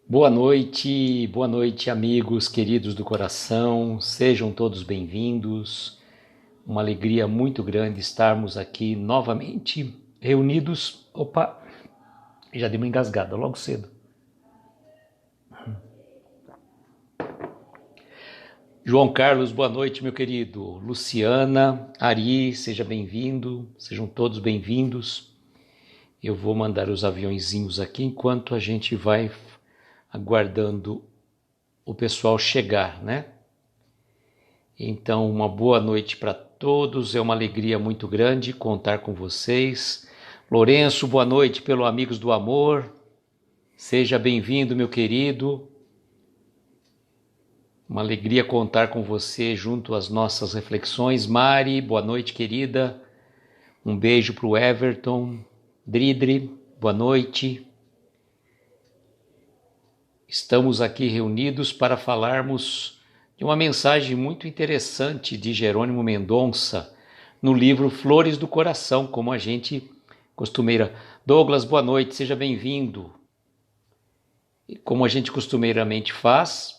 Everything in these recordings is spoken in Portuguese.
Boa noite, amigos queridos do coração, sejam todos bem-vindos. Uma alegria muito grande estarmos aqui novamente reunidos. Opa, já dei uma engasgada logo cedo. João Carlos, boa noite, meu querido. Luciana, Ari, seja bem-vindo, sejam todos bem-vindos. Eu vou mandar os aviõezinhos aqui enquanto a gente vai aguardando o pessoal chegar, né? Então, uma boa noite para todos, é uma alegria muito grande contar com vocês. Lourenço, boa noite pelo Amigos do Amor, seja bem-vindo, meu querido. Uma alegria contar com você junto às nossas reflexões. Mari, boa noite, querida. Um beijo para o Everton. Dridri, boa noite. Estamos aqui reunidos para falarmos de uma mensagem muito interessante de Jerônimo Mendonça no livro Flores do Coração, como a gente costumeira. Douglas, boa noite, seja bem-vindo. E como a gente costumeiramente faz,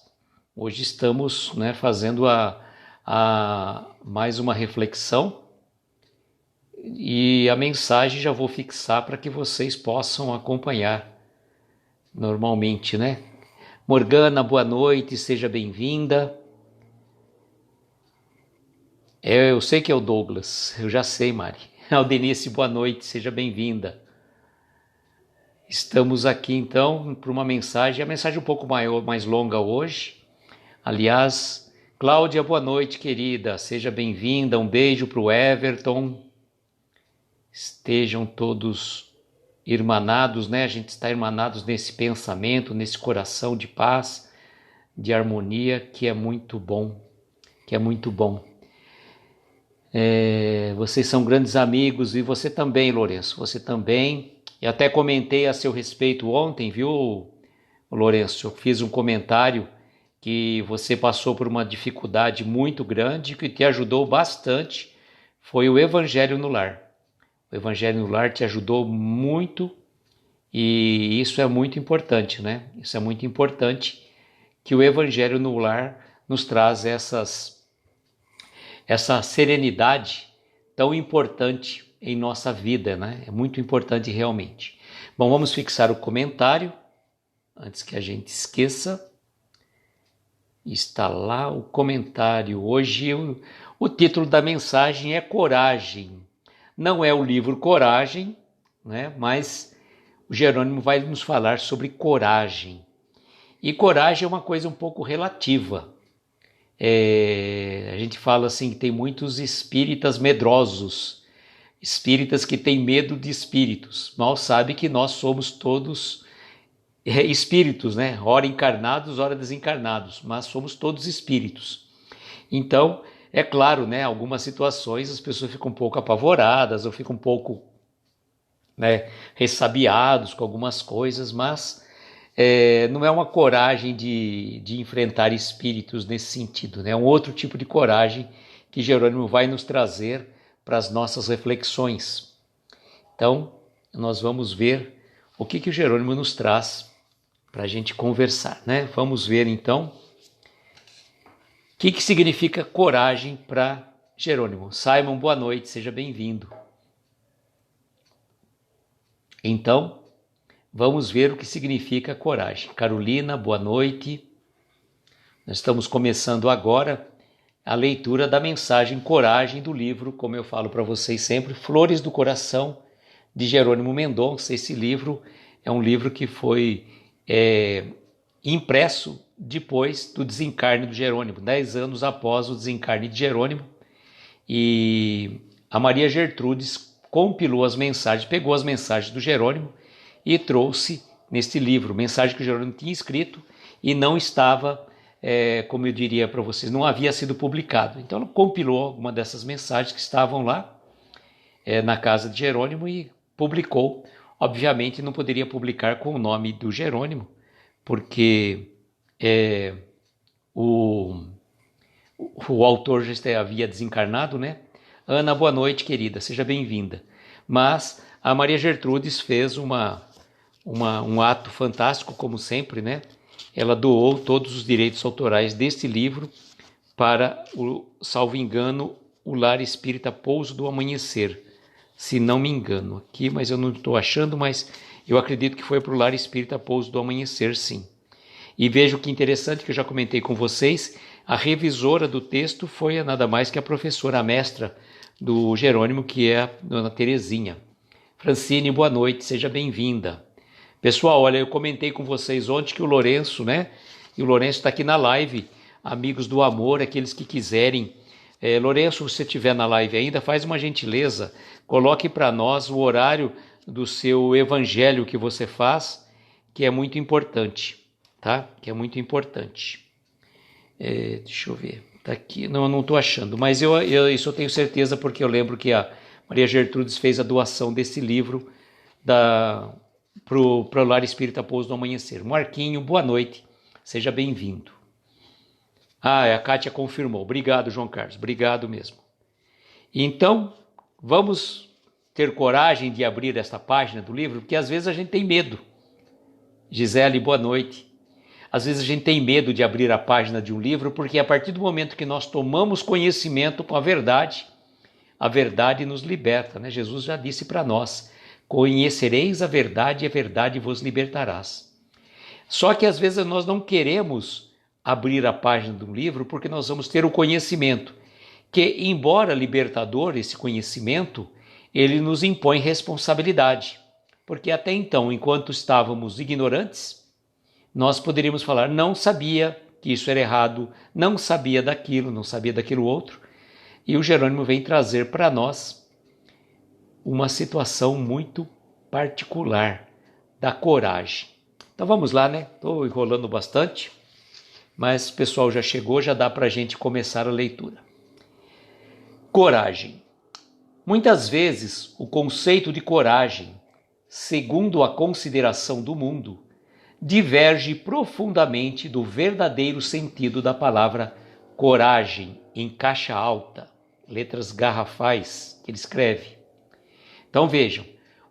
hoje estamos fazendo mais uma reflexão e a mensagem já vou fixar para que vocês possam acompanhar normalmente, né? Morgana, boa noite, seja bem-vinda. Eu sei que é o Douglas, eu já sei, Mari. Aldenice, boa noite, seja bem-vinda. Estamos aqui então para uma mensagem, a mensagem um pouco mais longa hoje. Aliás, Cláudia, boa noite, querida, seja bem-vinda. Um beijo para o Everton. Estejam todos irmanados, né? A gente está irmanados nesse pensamento, nesse coração de paz, de harmonia, que é muito bom, vocês são grandes amigos e você também, Lourenço, você também. E até comentei a seu respeito ontem, viu, Lourenço? Eu fiz um comentário que você passou por uma dificuldade muito grande, que te ajudou bastante, foi o Evangelho no Lar. O Evangelho no Lar te ajudou muito e isso é muito importante, né? Isso é muito importante que o Evangelho no Lar nos traz essa serenidade tão importante em nossa vida, né? É muito importante realmente. Bom, vamos fixar o comentário antes que a gente esqueça. Está lá o comentário. Hoje o título da mensagem é Coragem. Não é o livro Coragem, né? Mas o Jerônimo vai nos falar sobre coragem. E coragem é uma coisa um pouco relativa. A gente fala assim que tem muitos espíritas medrosos, espíritas que têm medo de espíritos. Mal sabe que nós somos todos espíritos, né? Ora encarnados, ora desencarnados, mas somos todos espíritos. Então, é claro, né, algumas situações as pessoas ficam um pouco apavoradas ou ficam um pouco, né, ressabiados com algumas coisas, mas não é uma coragem de enfrentar espíritos nesse sentido, né? É um outro tipo de coragem que Jerônimo vai nos trazer para as nossas reflexões. Então, nós vamos ver o que o Jerônimo nos traz para a gente conversar, né? Vamos ver então o que significa coragem para Jerônimo. Simon, boa noite, seja bem-vindo. Então, vamos ver o que significa coragem. Carolina, boa noite. Nós estamos começando agora a leitura da mensagem Coragem do livro, como eu falo para vocês sempre, Flores do Coração, de Jerônimo Mendonça. Esse livro é um livro que foi impresso depois do desencarne do Jerônimo, 10 anos após o desencarne de Jerônimo, e a Maria Gertrudes compilou as mensagens, pegou as mensagens do Jerônimo e trouxe neste livro, mensagem que o Jerônimo tinha escrito e não estava, como eu diria para vocês, não havia sido publicado. Então ela compilou alguma dessas mensagens que estavam lá na casa de Jerônimo e publicou. Obviamente não poderia publicar com o nome do Jerônimo, porque o autor já havia desencarnado, né? Ana, boa noite, querida, seja bem-vinda. Mas a Maria Gertrudes fez um ato fantástico, como sempre, né? Ela doou todos os direitos autorais deste livro para, salvo engano, o Lar Espírita Pouso do Amanhecer, se não me engano aqui, mas eu não estou achando, mas eu acredito que foi para o Lar Espírita Pouso do Amanhecer, sim. E vejo que interessante, que eu já comentei com vocês, a revisora do texto foi nada mais que a professora, a mestra do Jerônimo, que é a dona Terezinha. Francine, boa noite, seja bem-vinda. Pessoal, olha, eu comentei com vocês ontem que o Lourenço, né? E o Lourenço está aqui na live, amigos do amor, aqueles que quiserem. Lourenço, se você estiver na live ainda, faz uma gentileza, coloque para nós o horário do seu evangelho que você faz, que é muito importante, tá? Que é muito importante. Deixa eu ver, tá aqui, não estou achando, mas isso eu tenho certeza porque eu lembro que a Maria Gertrudes fez a doação desse livro para o Lar Espírita Pouso do Amanhecer. Marquinho, boa noite, seja bem-vindo. A Kátia confirmou, obrigado João Carlos, obrigado mesmo. Então, vamos ter coragem de abrir esta página do livro, porque às vezes a gente tem medo. Gisele, boa noite. Às vezes a gente tem medo de abrir a página de um livro, porque a partir do momento que nós tomamos conhecimento com a verdade nos liberta, né? Jesus já disse para nós, conhecereis a verdade vos libertarás. Só que às vezes nós não queremos abrir a página do livro porque nós vamos ter o conhecimento, que embora libertador, esse conhecimento, ele nos impõe responsabilidade. Porque até então, enquanto estávamos ignorantes, nós poderíamos falar, não sabia que isso era errado, não sabia daquilo outro. E o Jerônimo vem trazer para nós uma situação muito particular da coragem. Então vamos lá, né? Estou enrolando bastante, mas o pessoal já chegou, já dá para a gente começar a leitura. Coragem. Muitas vezes o conceito de coragem, segundo a consideração do mundo, diverge profundamente do verdadeiro sentido da palavra coragem, em caixa alta, letras garrafais que ele escreve. Então vejam,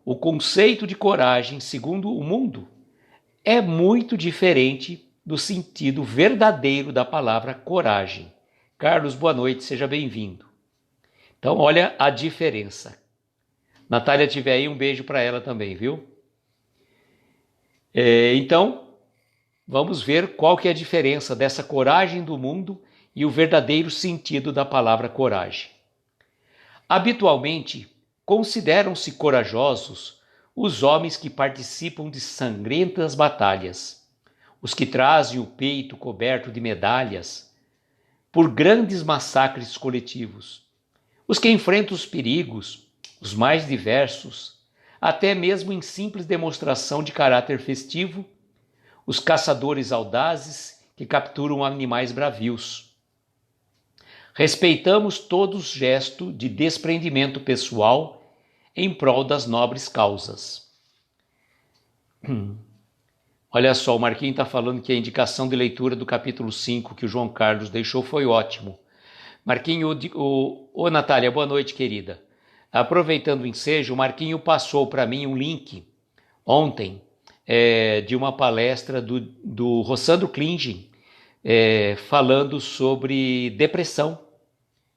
o conceito de coragem, segundo o mundo, é muito diferente do sentido verdadeiro da palavra coragem. Carlos, boa noite, seja bem-vindo. Então olha a diferença. Natália tiver aí, um beijo para ela também, viu? Então, vamos ver qual que é a diferença dessa coragem do mundo e o verdadeiro sentido da palavra coragem. Habitualmente, consideram-se corajosos os homens que participam de sangrentas batalhas, os que trazem o peito coberto de medalhas por grandes massacres coletivos, os que enfrentam os perigos, os mais diversos, até mesmo em simples demonstração de caráter festivo, os caçadores audazes que capturam animais bravios. Respeitamos todo gesto de desprendimento pessoal em prol das nobres causas. Olha só, o Marquinhos está falando que a indicação de leitura do capítulo 5 que o João Carlos deixou foi ótimo. Marquinho, Natália, boa noite, querida. Aproveitando o ensejo, o Marquinho passou para mim um link ontem de uma palestra do Rossandro Klingen falando sobre depressão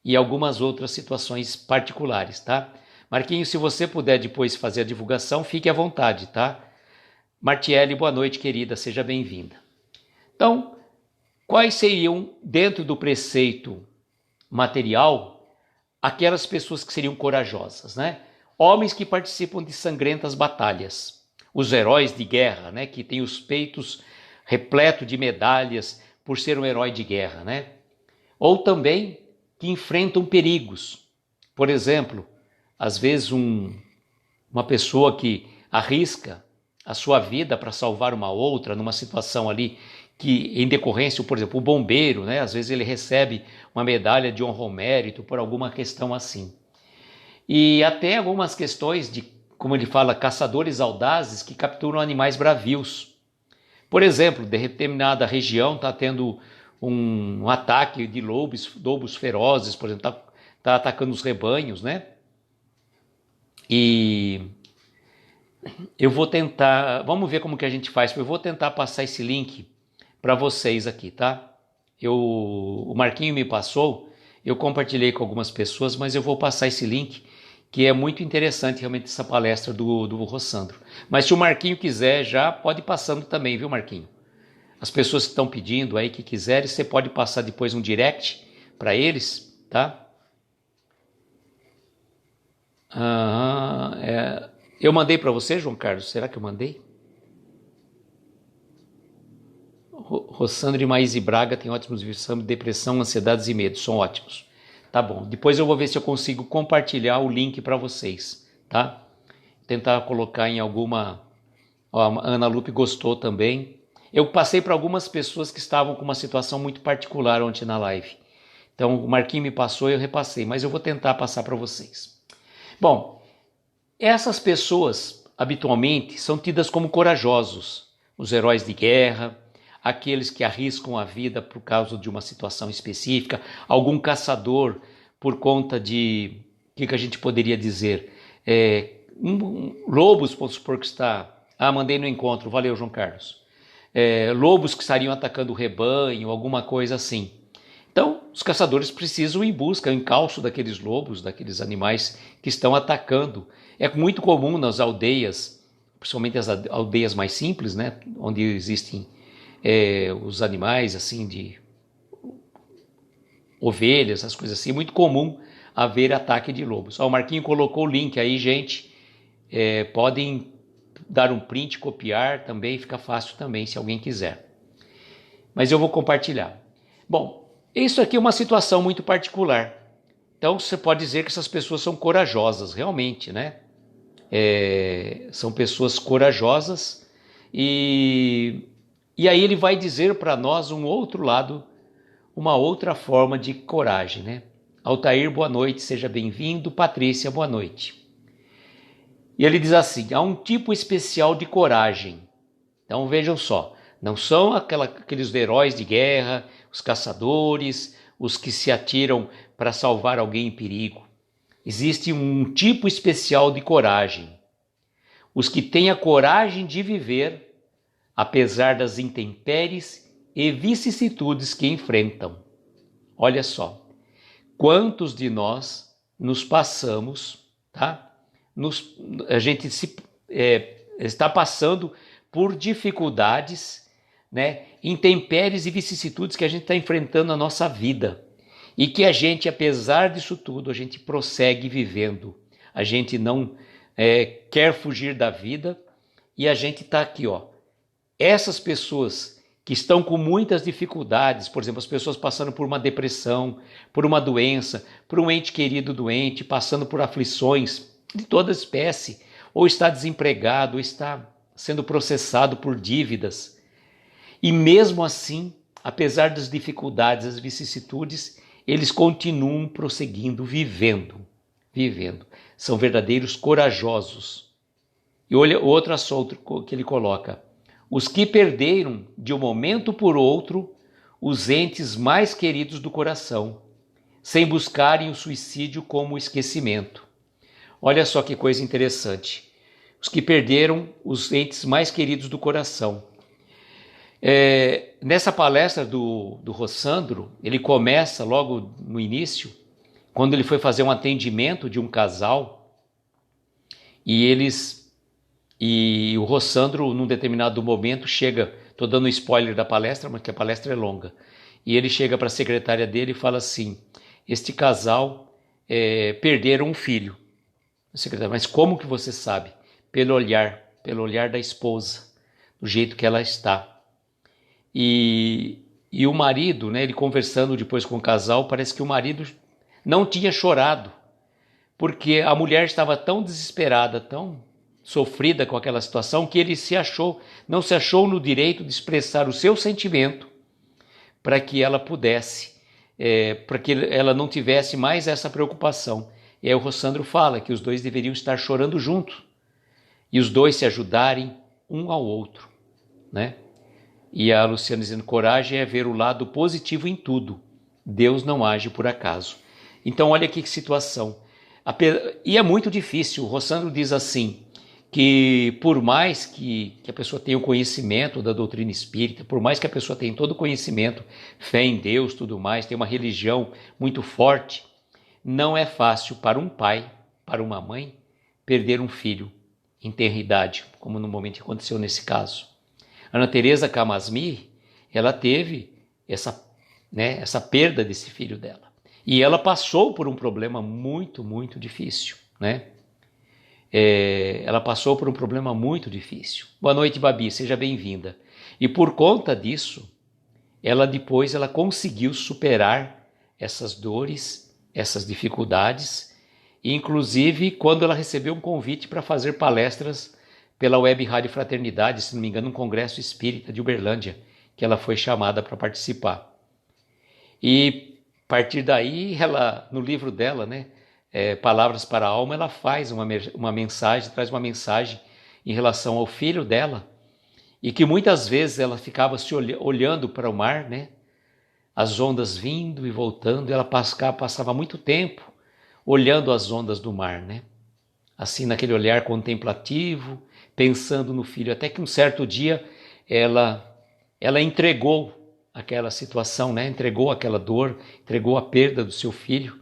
e algumas outras situações particulares, tá? Marquinho, se você puder depois fazer a divulgação, fique à vontade, tá? Martiele, boa noite, querida, seja bem-vinda. Então, quais seriam, dentro do preceito material, aquelas pessoas que seriam corajosas, né? Homens que participam de sangrentas batalhas, os heróis de guerra, né? Que têm os peitos repletos de medalhas por ser um herói de guerra, né? Ou também que enfrentam perigos. Por exemplo, às vezes uma pessoa que arrisca a sua vida para salvar uma outra numa situação ali que, em decorrência, por exemplo, o bombeiro, né? Às vezes ele recebe uma medalha de honra ao mérito por alguma questão assim. E até algumas questões de, como ele fala, caçadores audazes que capturam animais bravios. Por exemplo, de determinada região está tendo um ataque de lobos ferozes, por exemplo, está atacando os rebanhos, né? E Eu vou tentar, vamos ver como que a gente faz. Eu vou tentar passar esse link para vocês aqui, tá? O Marquinho me passou, eu compartilhei com algumas pessoas, mas eu vou passar esse link, que é muito interessante realmente essa palestra do Rossandro. Mas se o Marquinho quiser, já pode ir passando também, viu, Marquinho? As pessoas que estão pedindo aí, que quiserem, você pode passar depois um direct para eles, tá? Eu mandei para você, João Carlos? Será que eu mandei? Rossandro e Maíse Braga tem ótimos vídeos sobre depressão, ansiedades e medos. São ótimos. Tá bom. Depois eu vou ver se eu consigo compartilhar o link para vocês, tá? Tentar colocar em alguma... Ó, a Ana Lupe gostou também. Eu passei para algumas pessoas que estavam com uma situação muito particular ontem na live. Então o Marquinhos me passou e eu repassei, mas eu vou tentar passar para vocês. Bom, essas pessoas habitualmente são tidas como corajosos, os heróis de guerra, aqueles que arriscam a vida por causa de uma situação específica, algum caçador por conta de, o que a gente poderia dizer, lobos, vamos supor que está... mandei no encontro, valeu João Carlos. Lobos que estariam atacando o rebanho, alguma coisa assim. Então, os caçadores precisam ir em busca, em encalço daqueles lobos, daqueles animais que estão atacando. É muito comum nas aldeias, principalmente as aldeias mais simples, né, onde existem os animais assim de ovelhas, as coisas assim, é muito comum haver ataque de lobos. O Marquinho colocou o link aí, gente, podem dar um print, copiar também, fica fácil também, se alguém quiser. Mas eu vou compartilhar. Bom, isso aqui é uma situação muito particular. Então você pode dizer que essas pessoas são corajosas, realmente, né? São pessoas corajosas e aí ele vai dizer para nós um outro lado, uma outra forma de coragem, né? Altair, boa noite, seja bem-vindo. Patrícia, boa noite. E ele diz assim, há um tipo especial de coragem. Então vejam só, não são aqueles heróis de guerra, os caçadores, os que se atiram para salvar alguém em perigo. Existe um tipo especial de coragem. Os que têm a coragem de viver, apesar das intempéries e vicissitudes que enfrentam. Olha só, quantos de nós nos passamos, tá? A gente está passando por dificuldades, né? Intempéries e vicissitudes que a gente está enfrentando na nossa vida. E que a gente, apesar disso tudo, a gente prossegue vivendo. A gente não quer fugir da vida e a gente está aqui, ó. Essas pessoas que estão com muitas dificuldades, por exemplo, as pessoas passando por uma depressão, por uma doença, por um ente querido doente, passando por aflições de toda espécie, ou está desempregado, ou está sendo processado por dívidas. E mesmo assim, apesar das dificuldades, das vicissitudes, eles continuam prosseguindo, vivendo. São verdadeiros corajosos. E olha o outro assunto que ele coloca. Os que perderam, de um momento por outro, os entes mais queridos do coração, sem buscarem o suicídio como esquecimento. Olha só que coisa interessante. Os que perderam os entes mais queridos do coração. Nessa palestra do Rossandro, ele começa logo no início, quando ele foi fazer um atendimento de um casal, e o Rossandro, num determinado momento, chega, estou dando spoiler da palestra, mas que a palestra é longa, e ele chega para a secretária dele e fala assim, este casal perderam um filho. A secretária, mas como que você sabe? Pelo olhar da esposa, do jeito que ela está. E o marido, né, ele conversando depois com o casal, parece que o marido não tinha chorado, porque a mulher estava tão desesperada, tão sofrida com aquela situação, que ele não se achou no direito de expressar o seu sentimento para que ela pudesse, para que ela não tivesse mais essa preocupação. E aí o Rossandro fala que os dois deveriam estar chorando juntos, e os dois se ajudarem um ao outro, né? E a Luciana dizendo, coragem é ver o lado positivo em tudo. Deus não age por acaso. Então olha que situação. E é muito difícil. O Rossandro diz assim, que por mais que a pessoa tenha o conhecimento da doutrina espírita, por mais que a pessoa tenha todo o conhecimento, fé em Deus, tudo mais, tenha uma religião muito forte, não é fácil para um pai, para uma mãe, perder um filho em tenra idade, como no momento que aconteceu nesse caso. Ana Teresa Camasmi, ela teve essa perda desse filho dela. E ela passou por um problema muito, muito difícil, né? Ela passou por um problema muito difícil. Boa noite, Babi, seja bem-vinda. E por conta disso, ela conseguiu superar essas dores, essas dificuldades, e inclusive quando ela recebeu um convite para fazer palestras pela Web Rádio Fraternidade, se não me engano, um congresso espírita de Uberlândia, que ela foi chamada para participar. E a partir daí, ela, no livro dela, né, Palavras para a Alma, ela faz uma mensagem, traz uma mensagem em relação ao filho dela, e que muitas vezes ela ficava se olhando para o mar, né, as ondas vindo e voltando, e ela passava muito tempo olhando as ondas do mar, né, assim naquele olhar contemplativo, pensando no filho, até que um certo dia ela entregou aquela situação, né, entregou aquela dor, entregou a perda do seu filho.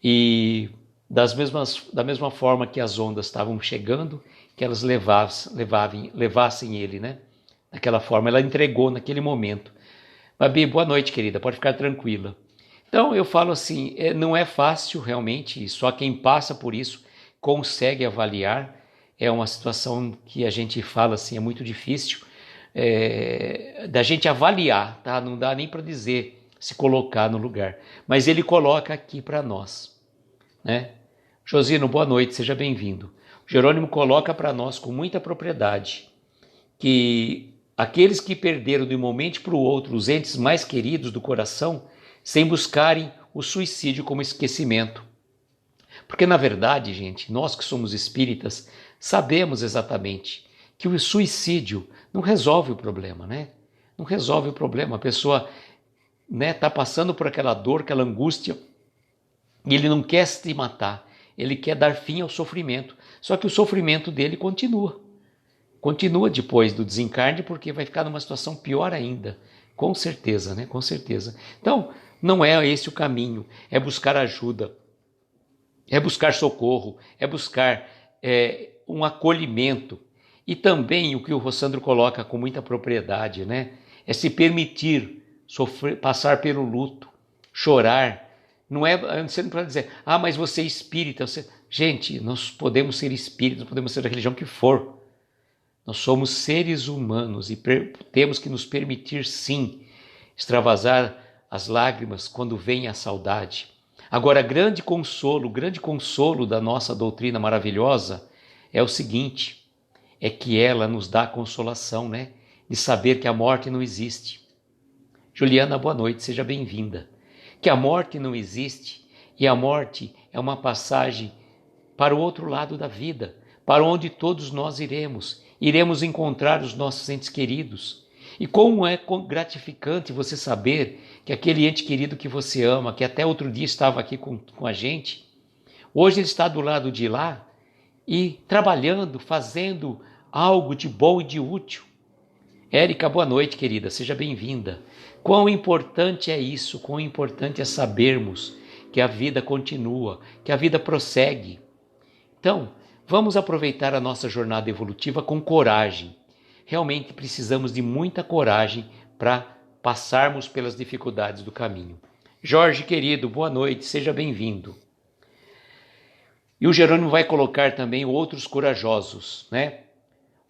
E da mesma forma que as ondas estavam chegando, que elas levassem ele, né? Daquela forma, ela entregou naquele momento. Babi, boa noite, querida, pode ficar tranquila. Então, eu falo assim, não é fácil realmente, só quem passa por isso consegue avaliar. É uma situação que a gente fala assim, é muito difícil da gente avaliar, tá? Não dá nem para dizer, se colocar no lugar. Mas ele coloca aqui para nós, né? Josino, boa noite, seja bem-vindo. Jerônimo coloca para nós com muita propriedade que aqueles que perderam de um momento para o outro os entes mais queridos do coração, sem buscarem o suicídio como esquecimento. Porque, na verdade, gente, nós que somos espíritas, sabemos exatamente que o suicídio não resolve o problema, né? Não resolve o problema. A pessoa está passando por aquela dor, aquela angústia, e ele não quer se matar, ele quer dar fim ao sofrimento. Só que o sofrimento dele continua depois do desencarne, porque vai ficar numa situação pior ainda, com certeza, né? Com certeza. Então, não é esse o caminho, é buscar ajuda, é buscar socorro, é buscar um acolhimento. E também o que o Rossandro coloca com muita propriedade, né? É se permitir sofrer, passar pelo luto, chorar. Não é, você não pode dizer, mas você é espírita. Gente, nós podemos ser espíritas, podemos ser da religião que for. Nós somos seres humanos e temos que nos permitir, sim, extravasar as lágrimas quando vem a saudade. Agora, grande consolo da nossa doutrina maravilhosa é o seguinte, é que ela nos dá consolação, né? De saber que a morte não existe. Juliana, boa noite, seja bem-vinda. Que a morte não existe e a morte é uma passagem para o outro lado da vida, para onde todos nós iremos encontrar os nossos entes queridos. E como é gratificante você saber que aquele ente querido que você ama, que até outro dia estava aqui com a gente, hoje ele está do lado de lá e trabalhando, fazendo algo de bom e de útil. Érica, boa noite, querida, seja bem-vinda. Quão importante é isso, quão importante é sabermos que a vida continua, que a vida prossegue. Então, vamos aproveitar a nossa jornada evolutiva com coragem. Realmente precisamos de muita coragem para passarmos pelas dificuldades do caminho. Jorge, querido, boa noite, seja bem-vindo. E o Jerônimo vai colocar também outros corajosos, né?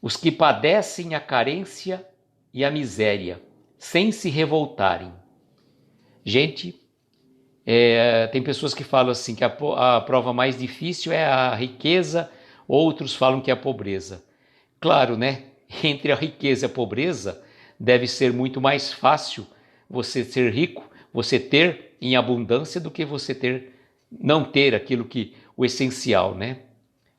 Os que padecem a carência e a miséria, sem se revoltarem. Gente, tem pessoas que falam assim, que a prova mais difícil é a riqueza, outros falam que é a pobreza. Claro, né? Entre a riqueza e a pobreza, deve ser muito mais fácil você ser rico, você ter em abundância, do que você não ter aquilo que o essencial, né?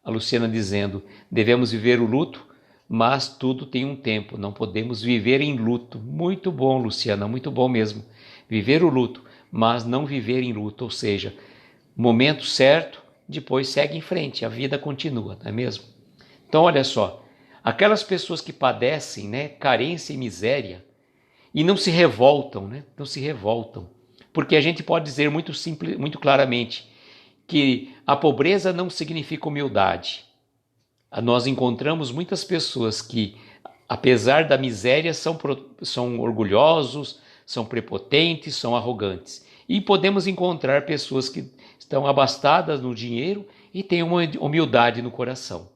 A Luciana dizendo, devemos viver o luto, mas tudo tem um tempo, não podemos viver em luto. Muito bom, Luciana, muito bom mesmo. Viver o luto, mas não viver em luto, ou seja, momento certo, depois segue em frente, a vida continua, não é mesmo? Então, olha só, aquelas pessoas que padecem, né, carência e miséria e não se revoltam, né, não se revoltam, porque a gente pode dizer muito simples, muito claramente que a pobreza não significa humildade. Nós encontramos muitas pessoas que, apesar da miséria, são orgulhosos, são prepotentes, são arrogantes. E podemos encontrar pessoas que estão abastadas no dinheiro e têm uma humildade no coração.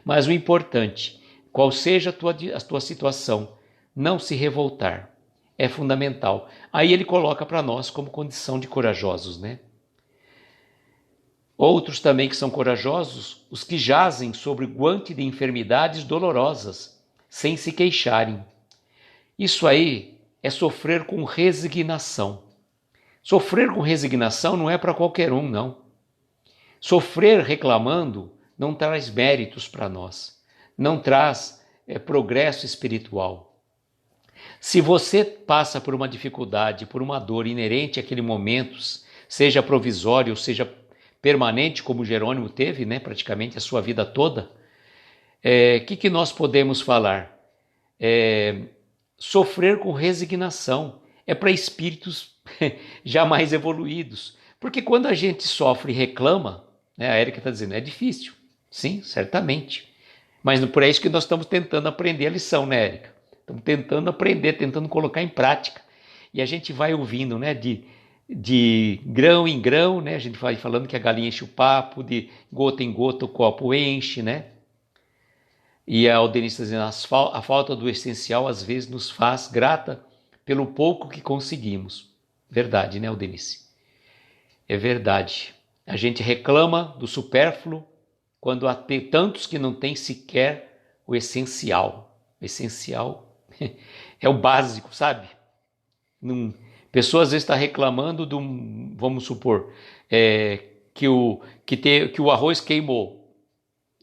Mas o importante, qual seja a tua situação, não se revoltar. É fundamental. Aí ele coloca para nós como condição de corajosos, né? Outros também que são corajosos, os que jazem sobre o guante de enfermidades dolorosas, sem se queixarem. Isso aí é sofrer com resignação. Sofrer com resignação não é para qualquer um, não. Sofrer reclamando não traz méritos para nós, não traz progresso espiritual. Se você passa por uma dificuldade, por uma dor inerente àquele momento, seja provisório ou seja permanente, como Jerônimo teve, né, praticamente a sua vida toda, que nós podemos falar? Sofrer com resignação é para espíritos jamais evoluídos. Porque quando a gente sofre e reclama, né, a Érica está dizendo, é difícil. Sim, certamente. Mas por isso que nós estamos tentando aprender a lição, né, Érica? Estamos tentando aprender, tentando colocar em prática. E a gente vai ouvindo, né, de grão em grão, né? A gente vai falando que a galinha enche o papo, de gota em gota o copo enche, né? E a Aldenice está dizendo, a falta do essencial às vezes nos faz grata pelo pouco que conseguimos. Verdade, né, Aldenice? É verdade. A gente reclama do supérfluo quando há tantos que não têm sequer o essencial. O essencial é o básico, sabe? Pessoa às vezes está reclamando de vamos supor, que o arroz queimou.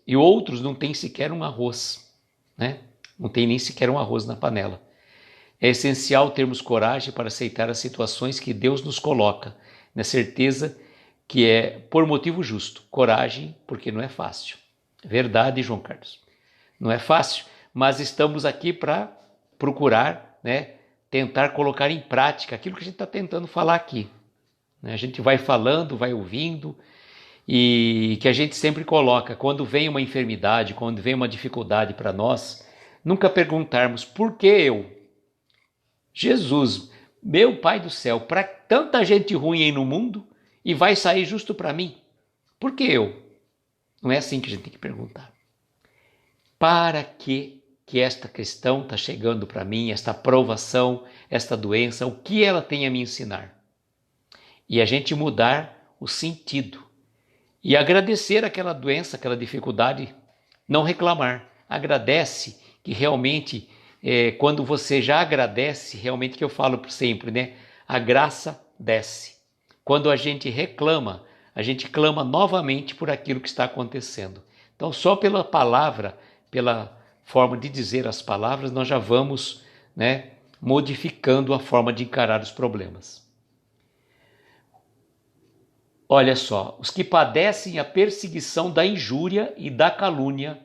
E outros não têm sequer um arroz, né? Não tem nem sequer um arroz na panela. É essencial termos coragem para aceitar as situações que Deus nos coloca, na certeza que é por motivo justo. Coragem, porque não é fácil. Verdade, João Carlos. Não é fácil, mas estamos aqui para procurar, né, tentar colocar em prática aquilo que a gente está tentando falar aqui. A gente vai falando, vai ouvindo, e que a gente sempre coloca, quando vem uma enfermidade, quando vem uma dificuldade para nós, nunca perguntarmos, por que eu? Jesus, meu Pai do céu, para tanta gente ruim aí no mundo, e vai sair justo para mim? Por que eu? Não é assim que a gente tem que perguntar. Para que esta questão está chegando para mim, esta provação, esta doença, o que ela tem a me ensinar? E a gente mudar o sentido. E agradecer aquela doença, aquela dificuldade, não reclamar. Agradece que realmente, quando você já agradece, realmente que eu falo sempre, né? A graça desce. Quando a gente reclama, a gente clama novamente por aquilo que está acontecendo. Então, só pela palavra, pela forma de dizer as palavras, nós já vamos, né, modificando a forma de encarar os problemas. Olha só, os que padecem a perseguição da injúria e da calúnia,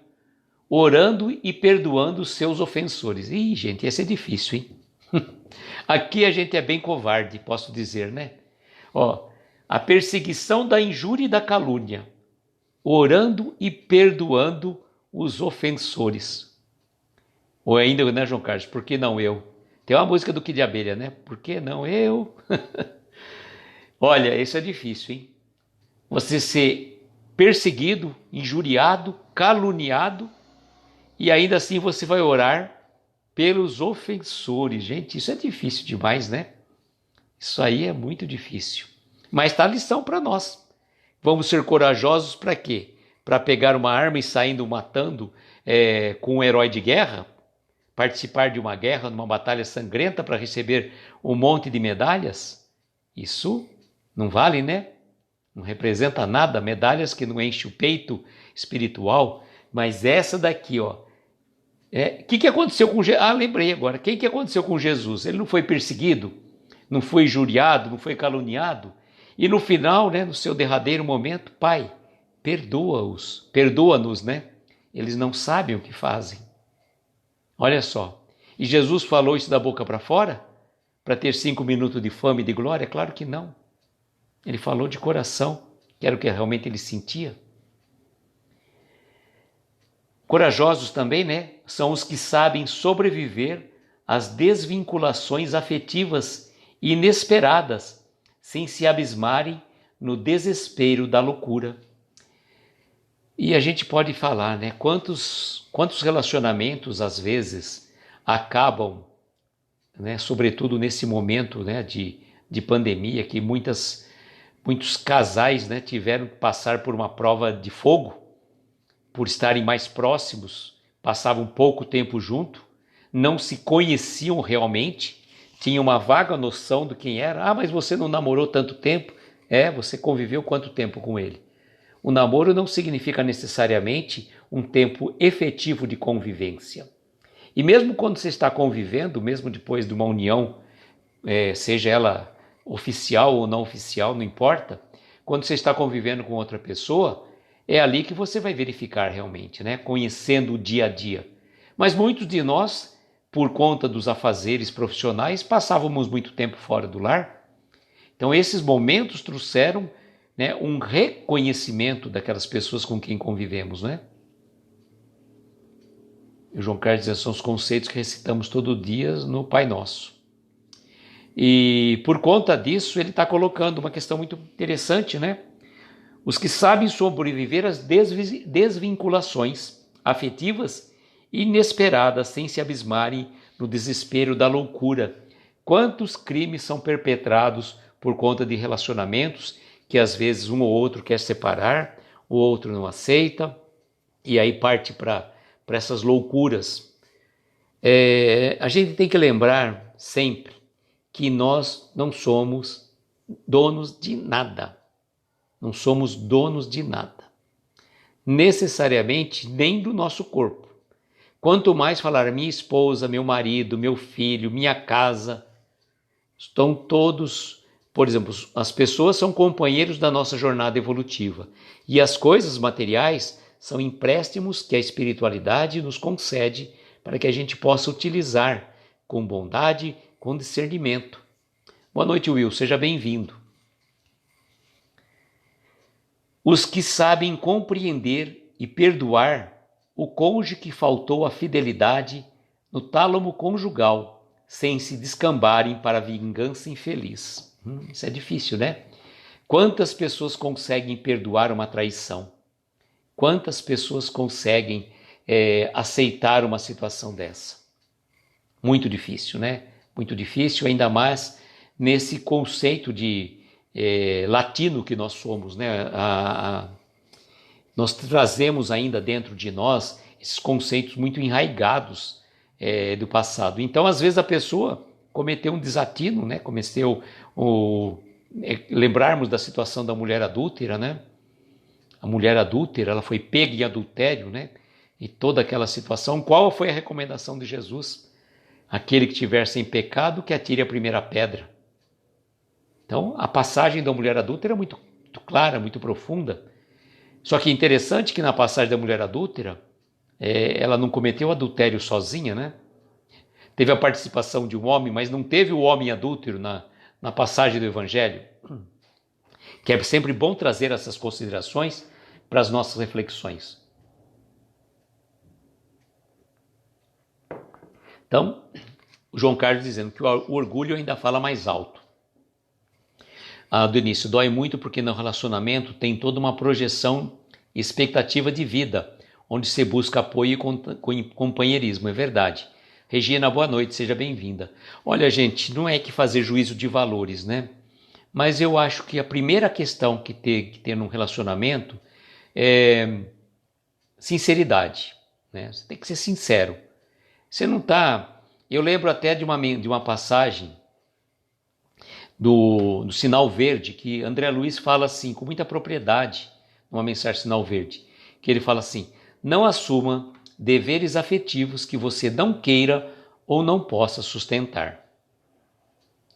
orando e perdoando os seus ofensores. Ih, gente, esse é difícil, hein? Aqui a gente é bem covarde, posso dizer, né? Ó, a perseguição da injúria e da calúnia, orando e perdoando os ofensores. Ou ainda, né, João Carlos, por que não eu? Tem uma música do Kid de Abelha, né? Por que não eu? Olha, isso é difícil, hein? Você ser perseguido, injuriado, caluniado, e ainda assim você vai orar pelos ofensores. Gente, isso é difícil demais, né? Isso aí é muito difícil. Mas está a lição para nós. Vamos ser corajosos para quê? Para pegar uma arma e saindo matando com um herói de guerra? Participar de uma guerra, numa batalha sangrenta para receber um monte de medalhas? Isso não vale, né? Não representa nada, medalhas que não enchem o peito espiritual. Mas essa daqui, ó. O que aconteceu com Jesus? Ah, lembrei agora. O que aconteceu com Jesus? Ele não foi perseguido? Não foi injuriado? Não foi caluniado? E no final, né, no seu derradeiro momento, Pai, perdoa-nos, né? Eles não sabem o que fazem. Olha só. E Jesus falou isso da boca para fora? Para ter 5 minutos de fama e de glória? Claro que não. Ele falou de coração, que era o que realmente ele sentia. Corajosos também, né? São os que sabem sobreviver às desvinculações afetivas inesperadas, sem se abismarem no desespero da loucura. E a gente pode falar, né? Quantos relacionamentos, às vezes, acabam, né? Sobretudo nesse momento, né? de pandemia, que muitos casais, né? Tiveram que passar por uma prova de fogo, por estarem mais próximos, passavam pouco tempo junto, não se conheciam realmente, tinham uma vaga noção do quem era. Ah, mas você não namorou tanto tempo? Você conviveu quanto tempo com ele? O namoro não significa necessariamente um tempo efetivo de convivência. E mesmo quando você está convivendo, mesmo depois de uma união, seja ela oficial ou não oficial, não importa, quando você está convivendo com outra pessoa, é ali que você vai verificar realmente, né? Conhecendo o dia a dia. Mas muitos de nós, por conta dos afazeres profissionais, passávamos muito tempo fora do lar. Então esses momentos trouxeram, né, um reconhecimento daquelas pessoas com quem convivemos, né? O João Carlos diz, são os conceitos que recitamos todo dia no Pai Nosso. E por conta disso, ele está colocando uma questão muito interessante, né? Os que sabem sobreviver às desvinculações afetivas inesperadas, sem se abismarem no desespero da loucura. Quantos crimes são perpetrados por conta de relacionamentos que às vezes um ou outro quer separar, o outro não aceita, e aí parte para essas loucuras. A gente tem que lembrar sempre que nós não somos donos de nada. Não somos donos de nada. Necessariamente nem do nosso corpo. Quanto mais falar minha esposa, meu marido, meu filho, minha casa, estão todos, por exemplo, as pessoas são companheiros da nossa jornada evolutiva. E as coisas materiais são empréstimos que a espiritualidade nos concede para que a gente possa utilizar com bondade, com discernimento. Boa noite, Will, seja bem-vindo. Os que sabem compreender e perdoar o cônjuge que faltou à fidelidade no tálamo conjugal, sem se descambarem para a vingança infeliz. Isso é difícil, né? Quantas pessoas conseguem perdoar uma traição? Quantas pessoas conseguem aceitar uma situação dessa? Muito difícil, né? Muito difícil, ainda mais nesse conceito de latino que nós somos, né? Nós trazemos ainda dentro de nós esses conceitos muito enraigados do passado. Então, às vezes, a pessoa cometeu um desatino, né? Lembrarmos da situação da mulher adúltera, né? A mulher adúltera, ela foi pega em adultério, né? E toda aquela situação. Qual foi a recomendação de Jesus? Aquele que tiver sem pecado, que atire a primeira pedra. Então, a passagem da mulher adúltera é muito clara, muito profunda. Só que é interessante que na passagem da mulher adúltera, ela não cometeu adultério sozinha, né? Teve a participação de um homem, mas não teve o homem adúltero na passagem do Evangelho. Que é sempre bom trazer essas considerações para as nossas reflexões. Então, o João Carlos dizendo que o orgulho ainda fala mais alto. Do início, dói muito porque no relacionamento tem toda uma projeção e expectativa de vida, onde se busca apoio e companheirismo, é verdade. Regina, boa noite, seja bem-vinda. Olha, gente, não é que fazer juízo de valores, né? Mas eu acho que a primeira questão que ter num relacionamento é sinceridade, né? Você tem que ser sincero. Você não está... Eu lembro até de uma passagem do Sinal Verde, que André Luiz fala assim, com muita propriedade, numa mensagem Sinal Verde, que ele fala assim, não assuma deveres afetivos que você não queira ou não possa sustentar.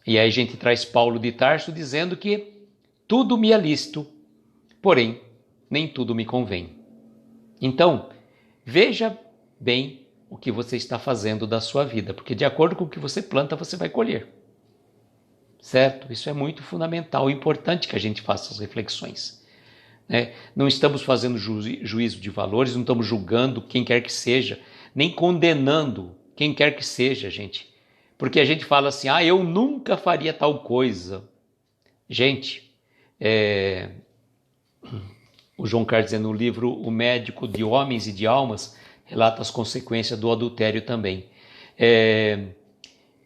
E aí a gente traz Paulo de Tarso dizendo que tudo me é lícito, porém nem tudo me convém. Então, Veja bem o que você está fazendo da sua vida, porque de acordo com o que você planta, você vai colher. Certo? Isso é muito fundamental, importante que a gente faça as reflexões. Né? Não estamos fazendo juízo de valores, não estamos julgando quem quer que seja, nem condenando quem quer que seja, gente. Porque a gente fala assim, eu nunca faria tal coisa. Gente, o João Carlos dizendo no livro O Médico de Homens e de Almas, relata as consequências do adultério também.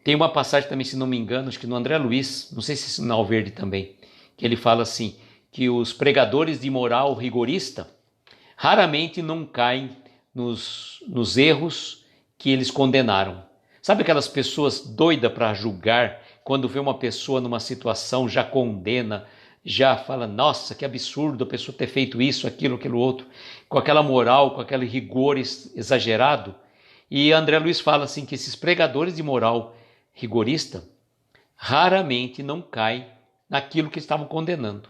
Tem uma passagem também, se não me engano, acho que no André Luiz, não sei se é Sinal Verde também, que ele fala assim, que os pregadores de moral rigorista raramente não caem nos erros que eles condenaram. Sabe aquelas pessoas doidas para julgar, quando vê uma pessoa numa situação, já condena, já fala, nossa, que absurdo a pessoa ter feito isso, aquilo, aquilo outro, com aquela moral, com aquele rigor exagerado. E André Luiz fala assim, que esses pregadores de moral rigorista raramente não caem naquilo que estavam condenando.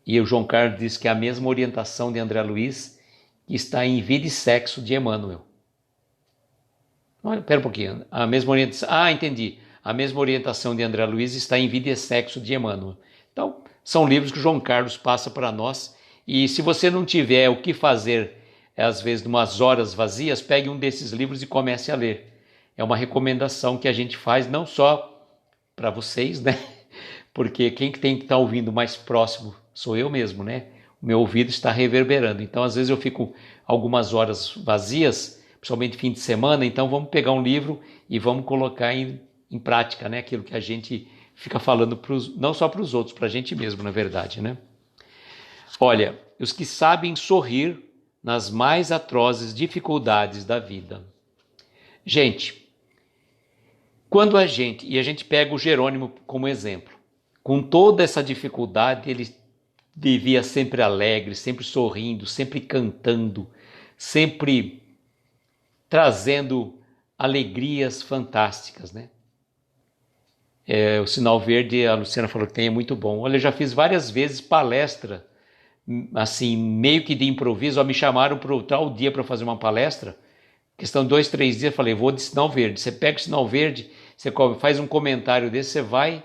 E o João Carlos diz que é a mesma orientação de André Luiz que está em Vida e Sexo de Emmanuel. Olha, pera um pouquinho. A mesma orientação. Entendi. A mesma orientação de André Luiz está em Vida e Sexo de Emmanuel. Então, são livros que o João Carlos passa para nós. E se você não tiver o que fazer, às vezes, umas horas vazias, pegue um desses livros e comece a ler. É uma recomendação que a gente faz não só para vocês, né? Porque quem tem que estar ouvindo mais próximo sou eu mesmo, né? O meu ouvido está reverberando. Então, às vezes eu fico algumas horas vazias, principalmente fim de semana, então vamos pegar um livro e vamos colocar em prática, né? Aquilo que a gente fica falando não só para os outros, para a gente mesmo, na verdade, né? Olha, os que sabem sorrir nas mais atrozes dificuldades da vida. Gente, quando a gente pega o Jerônimo como exemplo, com toda essa dificuldade, ele vivia sempre alegre, sempre sorrindo, sempre cantando, sempre trazendo alegrias fantásticas, né? O Sinal Verde, a Luciana falou que tem, é muito bom. Olha, eu já fiz várias vezes palestra, assim, meio que de improviso. Me chamaram para o tal dia para fazer uma palestra, questão de 2, 3 dias, eu falei, vou de Sinal Verde. Você pega o Sinal Verde, você faz um comentário desse, você vai,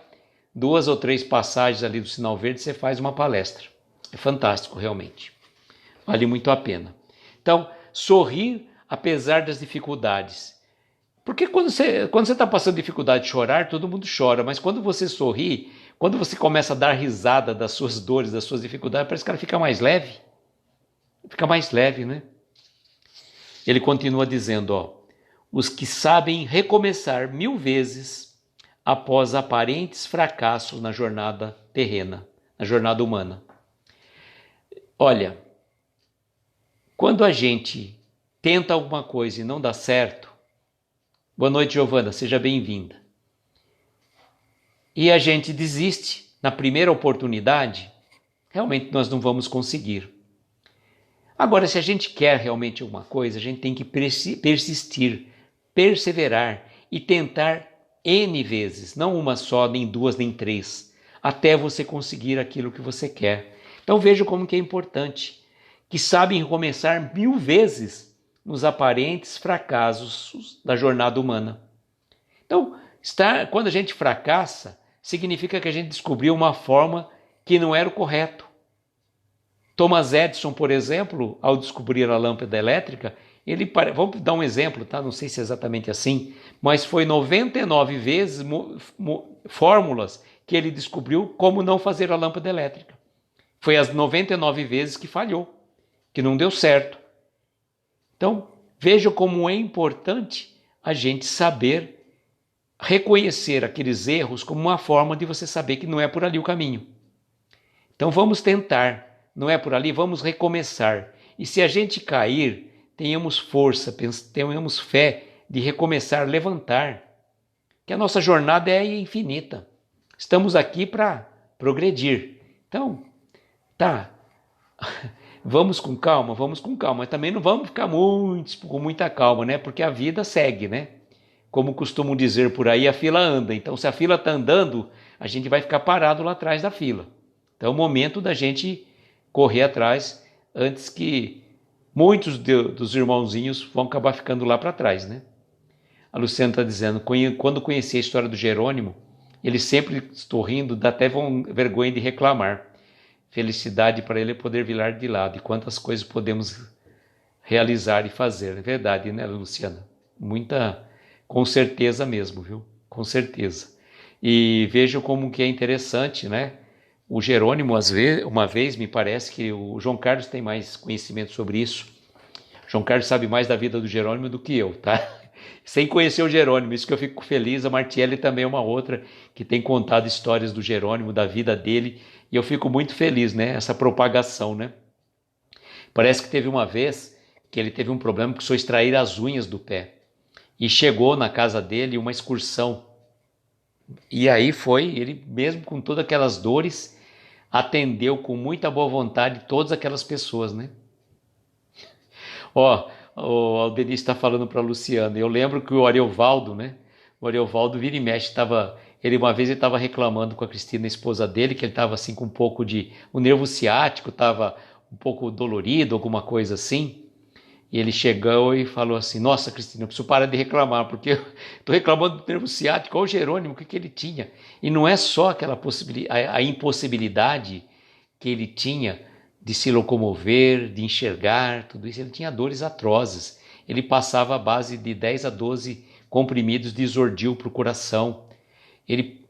2 ou 3 passagens ali do Sinal Verde, você faz uma palestra. É fantástico, realmente. Vale muito a pena. Então, sorrir apesar das dificuldades. Porque quando você está passando dificuldade de chorar, todo mundo chora, mas quando você sorri, quando você começa a dar risada das suas dores, das suas dificuldades, parece que ela fica mais leve. Fica mais leve, né? Ele continua dizendo, os que sabem recomeçar 1000 vezes após aparentes fracassos na jornada terrena, na jornada humana. Olha, quando a gente tenta alguma coisa e não dá certo, boa noite, Giovana, seja bem-vinda. E a gente desiste na primeira oportunidade, realmente nós não vamos conseguir. Agora, se a gente quer realmente alguma coisa, a gente tem que persistir, perseverar e tentar N vezes, não uma só, nem 2, nem 3, até você conseguir aquilo que você quer. Então veja como que é importante, que sabem recomeçar 1000 vezes nos aparentes fracassos da jornada humana. Então, quando a gente fracassa, significa que a gente descobriu uma forma que não era o correto. Thomas Edison, por exemplo, ao descobrir a lâmpada elétrica, vamos dar um exemplo, tá? Não sei se é exatamente assim, mas foi 99 vezes fórmulas que ele descobriu como não fazer a lâmpada elétrica. Foi as 99 vezes que falhou, que não deu certo. Então, veja como é importante a gente saber reconhecer aqueles erros como uma forma de você saber que não é por ali o caminho. Então, vamos tentar, não é por ali, vamos recomeçar. E se a gente cair, tenhamos força, tenhamos fé de recomeçar, levantar. Que a nossa jornada é infinita. Estamos aqui para progredir. Então, vamos com calma, mas também não vamos ficar com muita calma, né? Porque a vida segue, né? Como costumam dizer por aí, a fila anda. Então, se a fila está andando, a gente vai ficar parado lá atrás da fila. Então, é o momento da gente correr atrás antes que muitos dos irmãozinhos vão acabar ficando lá para trás, né? A Luciana está dizendo, quando conheci a história do Jerônimo, ele sempre, estou rindo, dá até vergonha de reclamar. Felicidade para ele é poder virar de lado. E quantas coisas podemos realizar e fazer. É verdade, né, Luciana? Com certeza mesmo, viu? Com certeza. E vejam como que é interessante, né? O Jerônimo, uma vez, me parece que o João Carlos tem mais conhecimento sobre isso. O João Carlos sabe mais da vida do Jerônimo do que eu, tá? Sem conhecer o Jerônimo, isso que eu fico feliz. A Martiele também é uma outra que tem contado histórias do Jerônimo, da vida dele, e eu fico muito feliz, né? Essa propagação, né? Parece que teve uma vez que ele teve um problema que foi extrair as unhas do pé. E chegou na casa dele uma excursão. E aí ele mesmo com todas aquelas dores, atendeu com muita boa vontade todas aquelas pessoas, né? Ó, o Denis está falando para a Luciana. Eu lembro que o Ariovaldo, né? O Ariovaldo vira e mexe, uma vez ele estava reclamando com a Cristina, a esposa dele, que ele estava assim com um pouco de... O nervo ciático estava um pouco dolorido, alguma coisa assim. E ele chegou e falou assim, nossa, Cristina, eu preciso parar de reclamar, porque eu estou reclamando do nervo ciático, olha o Jerônimo, o que ele tinha. E não é só aquela a impossibilidade que ele tinha de se locomover, de enxergar, tudo isso, ele tinha dores atrozes. Ele passava a base de 10 a 12 comprimidos de Zordil para o coração. Ele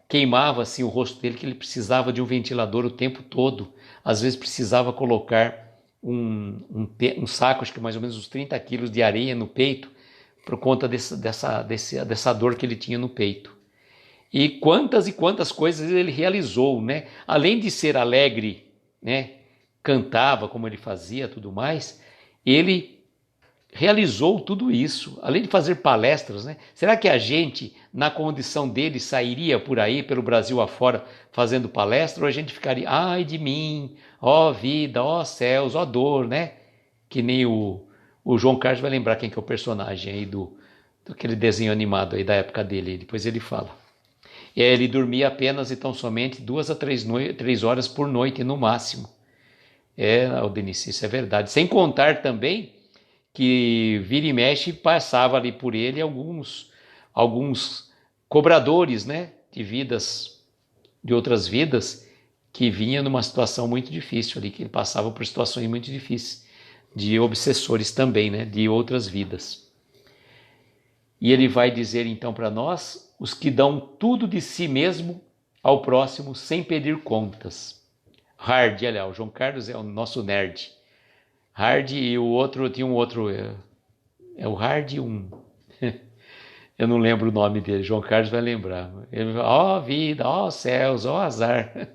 queimava assim o rosto dele, que ele precisava de um ventilador o tempo todo. Às vezes precisava colocar um saco, acho que mais ou menos uns 30 quilos de areia no peito, por conta dessa dor que ele tinha no peito. E quantas coisas ele realizou, né? Além de ser alegre, né? Cantava como ele fazia, tudo mais, ele realizou tudo isso, além de fazer palestras, né? Será que a gente, na condição dele, sairia por aí, pelo Brasil afora, fazendo palestra, ou a gente ficaria, ai de mim, ó vida, ó céus, ó dor, né? Que nem o João Carlos vai lembrar quem que é o personagem aí do aquele desenho animado aí da época dele, depois ele fala. E aí ele dormia apenas e tão somente 2 a 3 horas por noite, no máximo. Denise, isso é verdade. Sem contar também que vira e mexe passava ali por ele alguns cobradores, né, de outras vidas, que vinha numa situação muito difícil ali, que ele passava por situações muito difíceis, de obsessores também, né, de outras vidas. E ele vai dizer então para nós, os que dão tudo de si mesmo ao próximo sem pedir contas. Hard, olha, o João Carlos é o nosso nerd. Hard e o outro, tinha um outro, o Hard e um, eu não lembro o nome dele, João Carlos vai lembrar. Ó vida, ó céus, ó azar.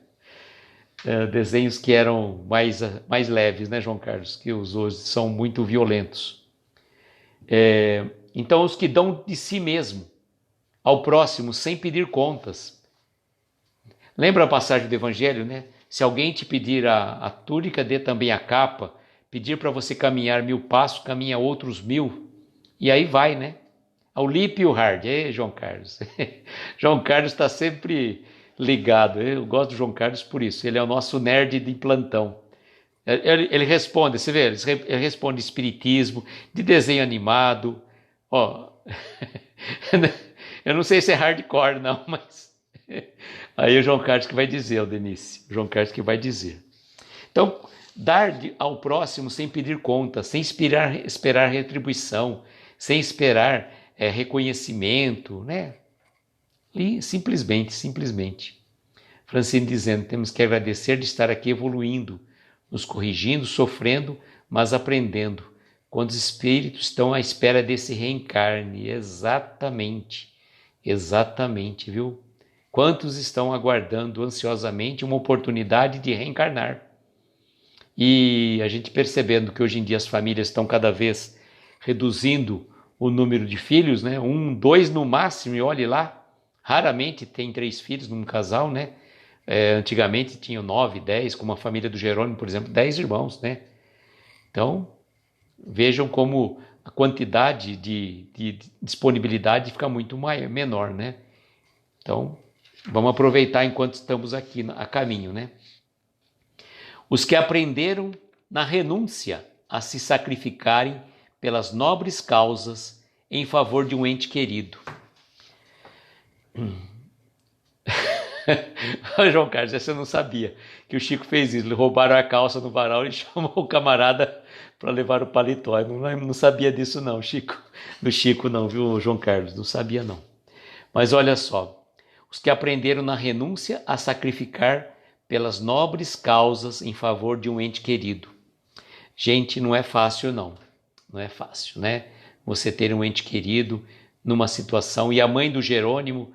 Desenhos que eram mais leves, né, João Carlos? Que os hoje são muito violentos. Então, os que dão de si mesmo ao próximo sem pedir contas. Lembra a passagem do Evangelho, né? Se alguém te pedir a túnica, dê também a capa. Pedir para você caminhar 1000 passos, caminha outros 1000. E aí vai, né? Ao Lip e o Hard. João Carlos. João Carlos está sempre ligado. Eu gosto do João Carlos por isso. Ele é o nosso nerd de plantão. Ele responde, você vê, ele responde espiritismo, de desenho animado. Ó, eu não sei se é hardcore não, mas aí o João Carlos que vai dizer, o Denise. O João Carlos que vai dizer. Então, dar ao próximo sem pedir conta, sem esperar retribuição, sem esperar reconhecimento, né? E simplesmente. Francine dizendo, temos que agradecer de estar aqui evoluindo, nos corrigindo, sofrendo, mas aprendendo, quando os espíritos estão à espera desse reencarne. Exatamente, viu? Quantos estão aguardando ansiosamente uma oportunidade de reencarnar? E a gente percebendo que hoje em dia as famílias estão cada vez reduzindo o número de filhos, né? 1, 2 no máximo, e olhe lá, raramente tem 3 filhos num casal, né? Antigamente tinham 9, 10, como a família do Jerônimo, por exemplo, 10 irmãos, né? Então, vejam como a quantidade de disponibilidade fica muito menor, né? Então, vamos aproveitar enquanto estamos aqui a caminho, né? Os que aprenderam na renúncia a se sacrificarem pelas nobres causas em favor de um ente querido. João Carlos, essa eu não sabia, que o Chico fez isso. Roubaram a calça no varal e chamou o camarada para levar o paletó. Eu não sabia disso não, Chico. Do Chico não, viu, João Carlos? Não sabia não. Mas olha só, os que aprenderam na renúncia a sacrificar pelas nobres causas em favor de um ente querido. Gente, não é fácil não. Não é fácil, né? Você ter um ente querido numa situação. E a mãe do Jerônimo,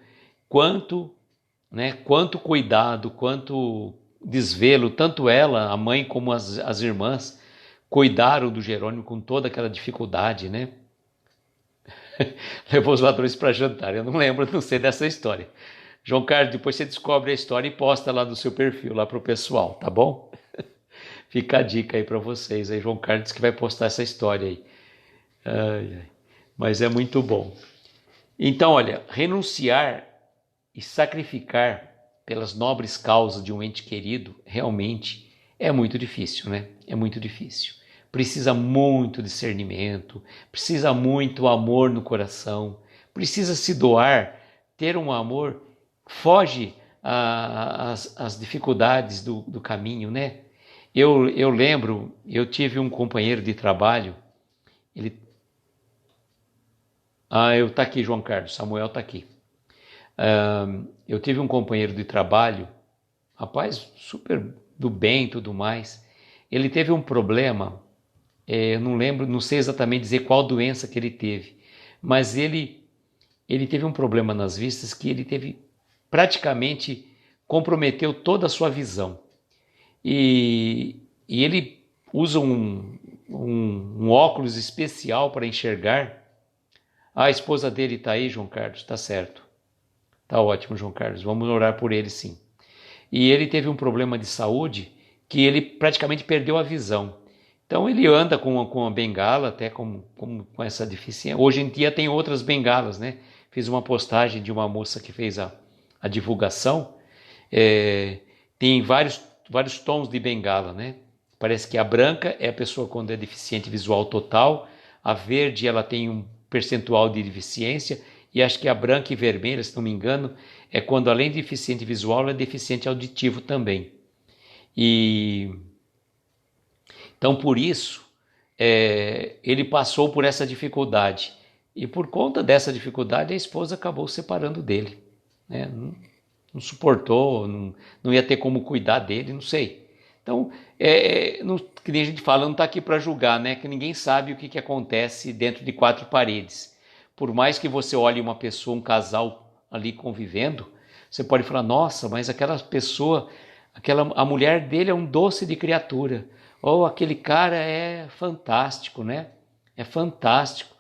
quanto cuidado, quanto desvelo, tanto ela, a mãe, como as irmãs, cuidaram do Jerônimo com toda aquela dificuldade, né? Levou os ladrões para jantar. Eu não sei dessa história. João Carlos, depois você descobre a história e posta lá no seu perfil, lá para o pessoal, tá bom? Fica a dica aí para vocês. Aí João Carlos disse que vai postar essa história aí. Mas é muito bom. Então, olha, renunciar e sacrificar pelas nobres causas de um ente querido realmente é muito difícil, né? É muito difícil. Precisa muito discernimento, precisa muito amor no coração, precisa se doar, ter um amor, foge às dificuldades do caminho, né? Eu lembro, eu tive um companheiro de trabalho, tá aqui, João Carlos, Samuel tá aqui. Eu tive um companheiro de trabalho, rapaz, super do bem e tudo mais. Ele teve um problema, eu não sei exatamente dizer qual doença que ele teve, mas ele teve um problema nas vistas que ele teve, praticamente comprometeu toda a sua visão. E ele usa um óculos especial para enxergar. A esposa dele está aí, João Carlos, está certo. Tá ótimo, João Carlos, vamos orar por ele sim. E ele teve um problema de saúde que ele praticamente perdeu a visão. Então ele anda com uma bengala, até com essa deficiência. Hoje em dia tem outras bengalas, né? Fiz uma postagem de uma moça que fez a divulgação. Tem vários tons de bengala, né? Parece que a branca é a pessoa quando é deficiente visual total, a verde ela tem um percentual de deficiência, e acho que a branca e vermelha, se não me engano, é quando além de deficiente visual, ela é deficiente auditivo também. Então, por isso, ele passou por essa dificuldade. E por conta dessa dificuldade, a esposa acabou se separando dele, né? Não suportou, não ia ter como cuidar dele, não sei. Então, que nem a gente fala, não está aqui para julgar, né? Que ninguém sabe o que acontece dentro de quatro paredes. Por mais que você olhe uma pessoa, um casal ali convivendo, você pode falar, nossa, mas aquela pessoa, a mulher dele é um doce de criatura. Ou aquele cara é fantástico, né? É fantástico.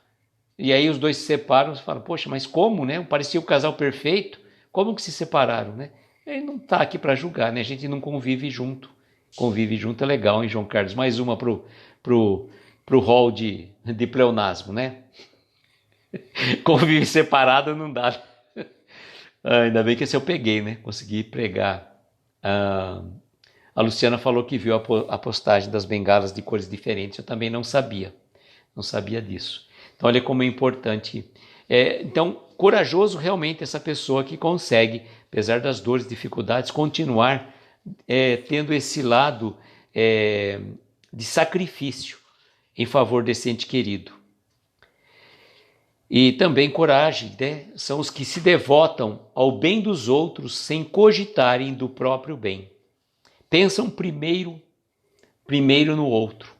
E aí os dois se separam e falam, poxa, mas como, né? Parecia o casal perfeito. Como que se separaram, né? Ele não está aqui para julgar, né? A gente não convive junto. Convive junto é legal, hein, João Carlos? Mais uma pro hall de pleonasmo, né? Convive separado não dá. Ainda bem que esse eu peguei, né? Consegui pregar. A Luciana falou que viu a postagem das bengalas de cores diferentes. Eu também não sabia. Não sabia disso. Então, olha como é importante. Então, corajoso realmente essa pessoa que consegue, apesar das dores e dificuldades, continuar tendo esse lado de sacrifício em favor desse ente querido. E também coragem, né? São os que se devotam ao bem dos outros sem cogitarem do próprio bem. Pensam primeiro no outro.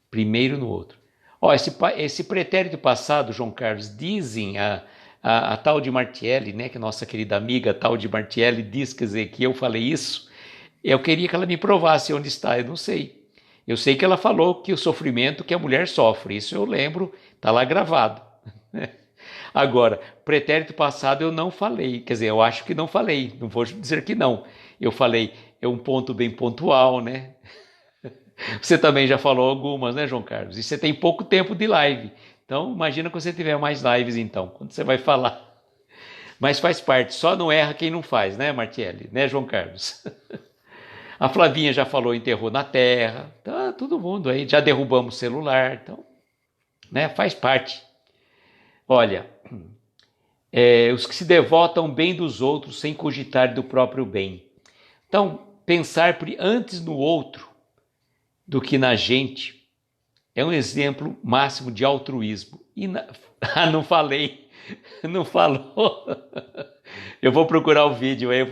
Primeiro no outro. Esse pretérito passado, João Carlos, dizem a tal de Martielli, né, que nossa querida amiga tal de Martielli diz, quer dizer, que eu falei isso. Eu queria que ela me provasse onde está, eu não sei. Eu sei que ela falou que o sofrimento que a mulher sofre, isso eu lembro, está lá gravado. Agora, pretérito passado eu não falei, quer dizer, eu acho que não falei, não vou dizer que não. Eu falei, é um ponto bem pontual, né? Você também já falou algumas, né, João Carlos? E você tem pouco tempo de live, então imagina quando você tiver mais lives então, quando você vai falar. Mas faz parte, só não erra quem não faz, né, Martielli? Né, João Carlos? A Flavinha já falou, enterrou na terra. Tá todo mundo aí, já derrubamos o celular. Então, né, faz parte. Olha, os que se devotam bem dos outros sem cogitar do próprio bem. Então, pensar antes no outro do que na gente é um exemplo máximo de altruísmo. Não falei, não falou. Eu vou procurar o vídeo, eu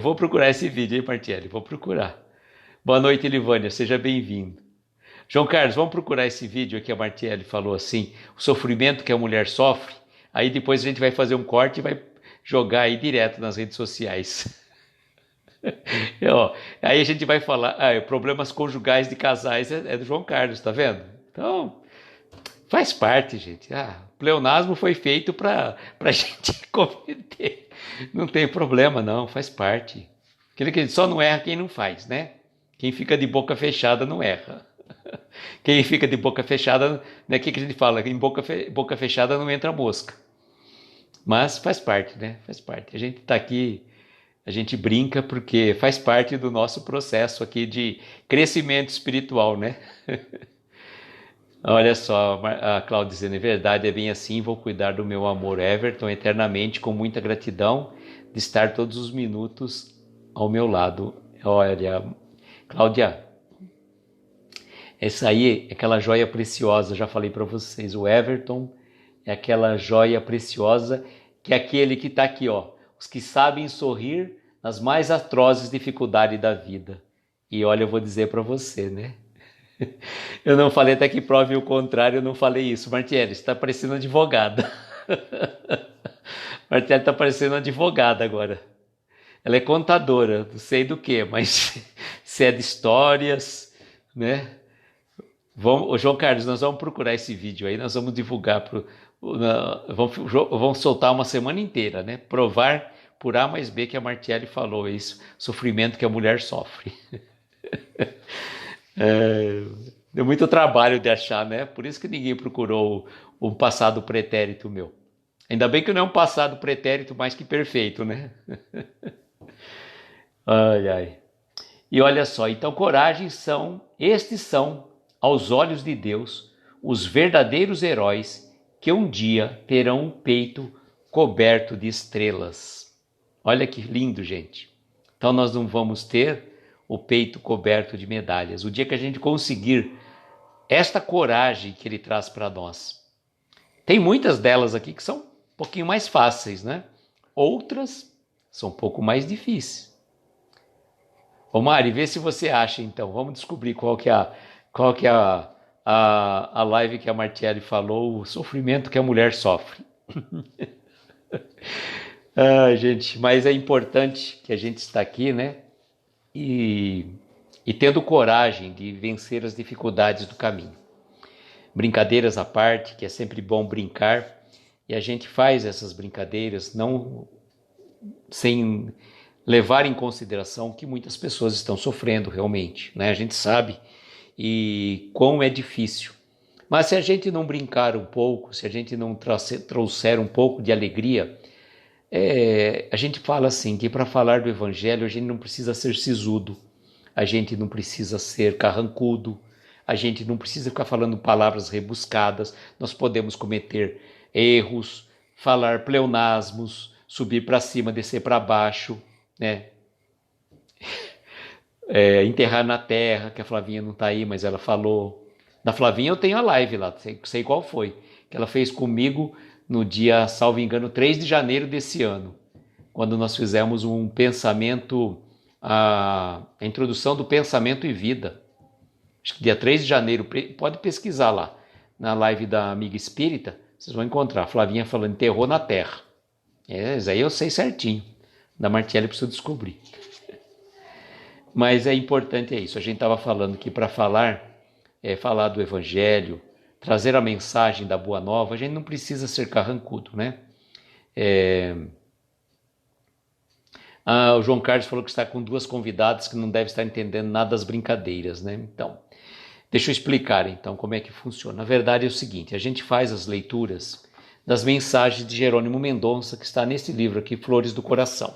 vou procurar esse vídeo, hein, Martielli? Vou procurar. Boa noite, Livânia, seja bem-vindo. João Carlos, vamos procurar esse vídeo aqui, a Martielli falou assim, o sofrimento que a mulher sofre, aí depois a gente vai fazer um corte e vai jogar aí direto nas redes sociais. Aí a gente vai falar, problemas conjugais de casais é do João Carlos, tá vendo? Então, faz parte, gente. O pleonasmo foi feito para a gente cometer. Não tem problema, não, faz parte. Aquele que só não erra quem não faz, né? Quem fica de boca fechada não erra. Quem fica de boca fechada, né? O que a gente fala? Em boca fechada não entra mosca. Mas faz parte, né? Faz parte. A gente está aqui, a gente brinca porque faz parte do nosso processo aqui de crescimento espiritual, né? Olha só, a Cláudia dizendo, é verdade, é bem assim, vou cuidar do meu amor Everton eternamente, com muita gratidão de estar todos os minutos ao meu lado. Olha, Cláudia, essa aí é aquela joia preciosa, já falei para vocês, o Everton é aquela joia preciosa, que é aquele que está aqui, os que sabem sorrir nas mais atrozes dificuldades da vida. E olha, eu vou dizer para você, né? Eu não falei, até que prove o contrário, eu não falei isso. Martielli, você está parecendo advogada. Martielli está parecendo advogada agora. Ela é contadora, não sei do que, mas se é de histórias, né? João Carlos, nós vamos procurar esse vídeo aí, nós vamos divulgar, vamos soltar uma semana inteira, né? Provar por A mais B que a Martielli falou isso, sofrimento que a mulher sofre. Deu muito trabalho de achar, né? Por isso que ninguém procurou o passado pretérito meu. Ainda bem que não é um passado pretérito mais que perfeito, né? Ai, ai. E olha só, então estes são, aos olhos de Deus, os verdadeiros heróis que um dia terão um peito coberto de estrelas. Olha que lindo, gente. Então nós não vamos ter o peito coberto de medalhas. O dia que a gente conseguir esta coragem que ele traz para nós. Tem muitas delas aqui que são um pouquinho mais fáceis, né? Outras são um pouco mais difíceis. Ô Mari, vê se você acha então. Vamos descobrir qual que é a live que a Martielli falou, o sofrimento que a mulher sofre. Gente, mas é importante que a gente está aqui, né? E tendo coragem de vencer as dificuldades do caminho. Brincadeiras à parte, que é sempre bom brincar, e a gente faz essas brincadeiras não sem levar em consideração que muitas pessoas estão sofrendo realmente, né? A gente sabe e quão é difícil. Mas se a gente não brincar um pouco, se a gente não trouxer um pouco de alegria, a gente fala assim, que para falar do Evangelho a gente não precisa ser sisudo, a gente não precisa ser carrancudo, a gente não precisa ficar falando palavras rebuscadas, nós podemos cometer erros, falar pleonasmos, subir para cima, descer para baixo, né? Enterrar na terra, que a Flavinha não está aí, mas ela falou. Da Flavinha eu tenho a live lá, sei qual foi, que ela fez comigo no dia, salvo engano, 3 de janeiro desse ano, quando nós fizemos um pensamento, a introdução do pensamento e vida. Acho que dia 3 de janeiro, pode pesquisar lá, na live da Amiga Espírita, vocês vão encontrar, a Flavinha falando, enterrou na terra. Isso aí eu sei certinho, da Martielli preciso descobrir. Mas é importante isso, a gente estava falando que para falar do Evangelho, trazer a mensagem da Boa Nova, a gente não precisa ser carrancudo, né? O João Carlos falou que está com 2 convidadas que não devem estar entendendo nada das brincadeiras, né? Então, deixa eu explicar então como é que funciona. Na verdade é o seguinte, a gente faz as leituras das mensagens de Jerônimo Mendonça, que está nesse livro aqui, Flores do Coração.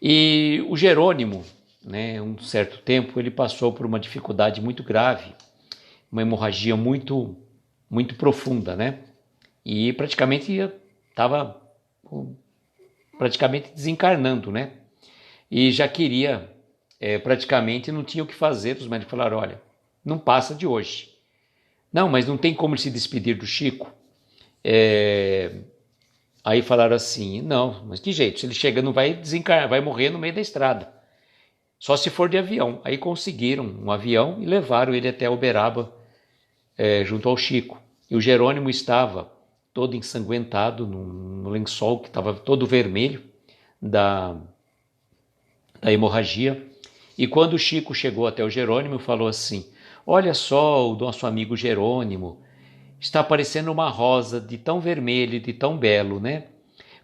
E o Jerônimo, né, um certo tempo, ele passou por uma dificuldade muito grave, uma hemorragia muito, muito profunda, né? E praticamente estava praticamente desencarnando, né? E já queria, praticamente não tinha o que fazer. Os médicos falaram, olha, não passa de hoje. Não, mas não tem como se despedir do Chico. Aí falaram assim, não, mas que jeito, se ele chega não vai desencarnar, vai morrer no meio da estrada. Só se for de avião. Aí conseguiram um avião e levaram ele até Uberaba, junto ao Chico. E o Jerônimo estava todo ensanguentado no lençol, que estava todo vermelho da hemorragia. E quando o Chico chegou até o Jerônimo, falou assim, olha só, o nosso amigo Jerônimo, está parecendo uma rosa de tão vermelho e de tão belo, né?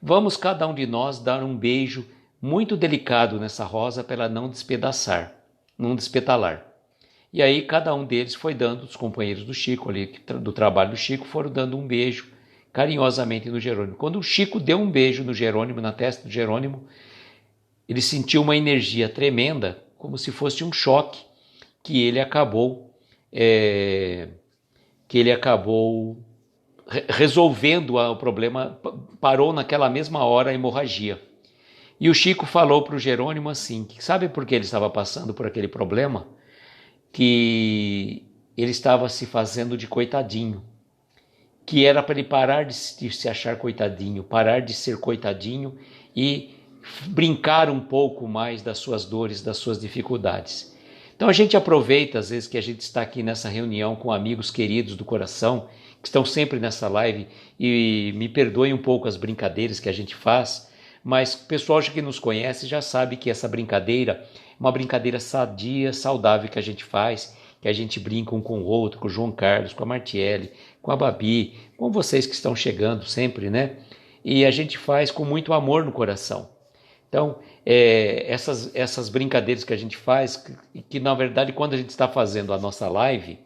Vamos cada um de nós dar um beijo muito delicado nessa rosa para ela não despedaçar, não despetalar. E aí cada um deles foi dando, os companheiros do Chico ali, do trabalho do Chico, foram dando um beijo carinhosamente no Jerônimo. Quando o Chico deu um beijo no Jerônimo, na testa do Jerônimo, ele sentiu uma energia tremenda, como se fosse um choque, que ele acabou resolvendo o problema, parou naquela mesma hora a hemorragia. E o Chico falou para o Jerônimo assim, que sabe por que ele estava passando por aquele problema? Que ele estava se fazendo de coitadinho, que era para ele parar de se achar coitadinho, parar de ser coitadinho e brincar um pouco mais das suas dores, das suas dificuldades. Então a gente aproveita às vezes que a gente está aqui nessa reunião com amigos queridos do coração, que estão sempre nessa live, e me perdoem um pouco as brincadeiras que a gente faz, mas o pessoal que nos conhece já sabe que essa brincadeira é uma brincadeira sadia, saudável que a gente faz, que a gente brinca um com o outro, com o João Carlos, com a Martiele, com a Babi, com vocês que estão chegando sempre, né? E a gente faz com muito amor no coração. Então, essas brincadeiras que a gente faz, que na verdade quando a gente está fazendo a nossa live,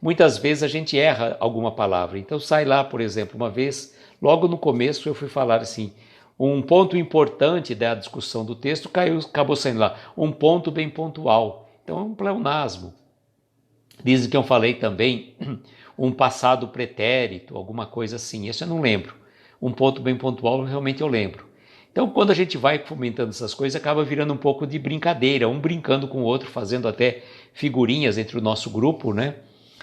muitas vezes a gente erra alguma palavra. Então sai lá, por exemplo, uma vez, logo no começo eu fui falar assim, um ponto importante da discussão do texto acabou saindo lá, um ponto bem pontual. Então é um pleonasmo. Dizem que eu falei também um passado pretérito, alguma coisa assim, isso eu não lembro. Um ponto bem pontual realmente eu lembro. Então, quando a gente vai fomentando essas coisas, acaba virando um pouco de brincadeira, um brincando com o outro, fazendo até figurinhas entre o nosso grupo, né?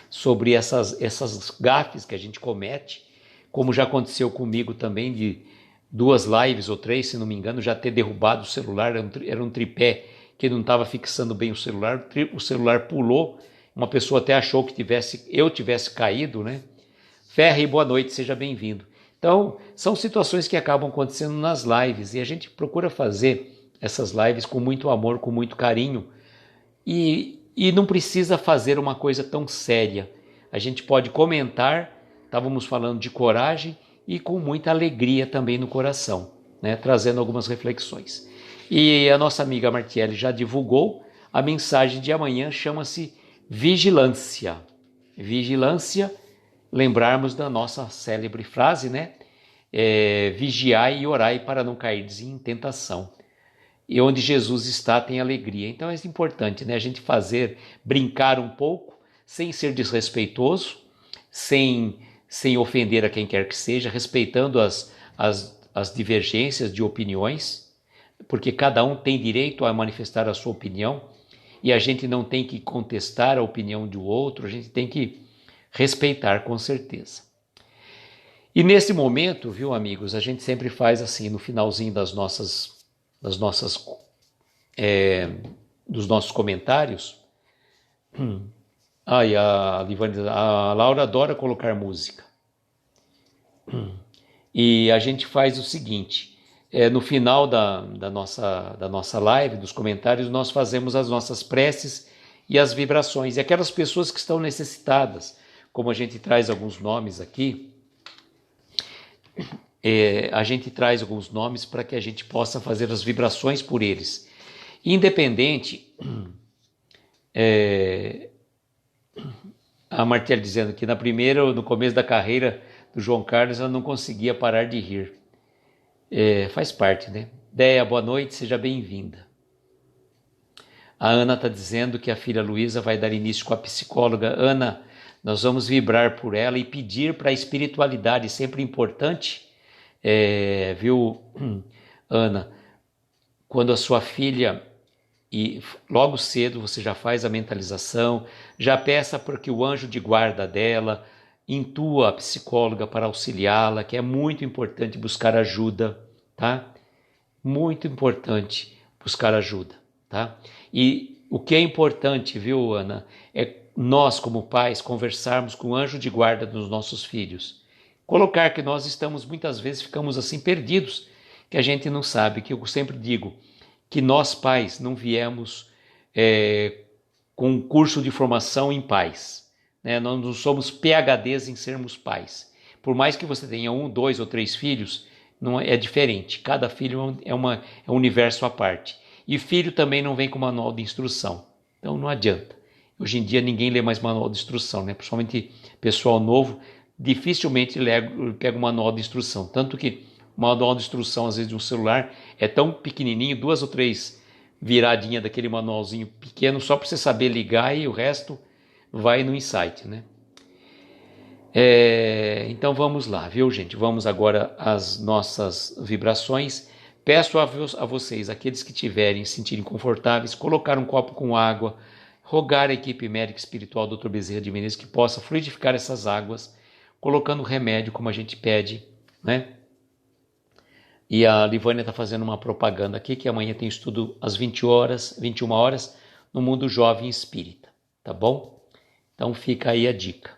Sobre essas gafes que a gente comete, como já aconteceu comigo também, de 2 lives ou 3, se não me engano, já ter derrubado o celular, era um tripé que não estava fixando bem o celular pulou, uma pessoa até achou que eu tivesse caído, né? Ferre, boa noite, seja bem-vindo. Então, são situações que acabam acontecendo nas lives e a gente procura fazer essas lives com muito amor, com muito carinho e não precisa fazer uma coisa tão séria. A gente pode comentar, estávamos falando de coragem e com muita alegria também no coração, né? Trazendo algumas reflexões. E a nossa amiga Martiele já divulgou, a mensagem de amanhã chama-se vigilância. Vigilância, lembrarmos da nossa célebre frase, né? Vigiai e orai para não cairdes em tentação. E onde Jesus está tem alegria. Então é importante, né? A gente brincar um pouco, sem ser desrespeitoso, sem ofender a quem quer que seja, respeitando as divergências de opiniões, porque cada um tem direito a manifestar a sua opinião e a gente não tem que contestar a opinião do outro, a gente tem que respeitar com certeza. E nesse momento, viu, amigos, a gente sempre faz assim, no finalzinho dos nossos comentários. A Laura adora colocar música. E a gente faz o seguinte, no final da nossa live, dos comentários, nós fazemos as nossas preces e as vibrações. E aquelas pessoas que estão necessitadas, como a gente traz alguns nomes aqui, a gente traz alguns nomes para que a gente possa fazer as vibrações por eles. Independente, a Martiele dizendo que no começo da carreira do João Carlos, ela não conseguia parar de rir. Faz parte, né? Deia, boa noite, seja bem-vinda. A Ana está dizendo que a filha Luísa vai dar início com a psicóloga. Ana, nós vamos vibrar por ela e pedir para a espiritualidade, sempre importante, viu, Ana, quando a sua filha, e logo cedo você já faz a mentalização, já peça para que o anjo de guarda dela intua a psicóloga para auxiliá-la, que é muito importante buscar ajuda, tá? Muito importante buscar ajuda, tá? E o que é importante, viu, Ana, é nós como pais conversarmos com o anjo de guarda dos nossos filhos. Colocar que nós estamos, muitas vezes, ficamos assim perdidos, que a gente não sabe, que eu sempre digo, que nós pais não viemos com um curso de formação em pais, né? Nós não somos PhDs em sermos pais. Por mais que você tenha 1, 2 ou 3 filhos, não é diferente. Cada filho é um universo à parte. E filho também não vem com manual de instrução. Então não adianta. Hoje em dia ninguém lê mais manual de instrução, né? Principalmente pessoal novo, dificilmente pega o manual de instrução. Tanto que o manual de instrução, às vezes, de um celular é tão pequenininho, 2 ou 3 viradinhas daquele manualzinho pequeno, só para você saber ligar e o resto vai no insight, né? Então vamos lá, viu, gente? Vamos agora às nossas vibrações. Peço a vocês, aqueles que tiverem, se sentirem confortáveis, colocar um copo com água, rogar a equipe médica espiritual Dr. Bezerra de Menezes que possa fluidificar essas águas, colocando remédio como a gente pede, né? E a Livânia está fazendo uma propaganda aqui, que amanhã tem estudo às 21 horas, no Mundo Jovem Espírita, tá bom? Então fica aí a dica.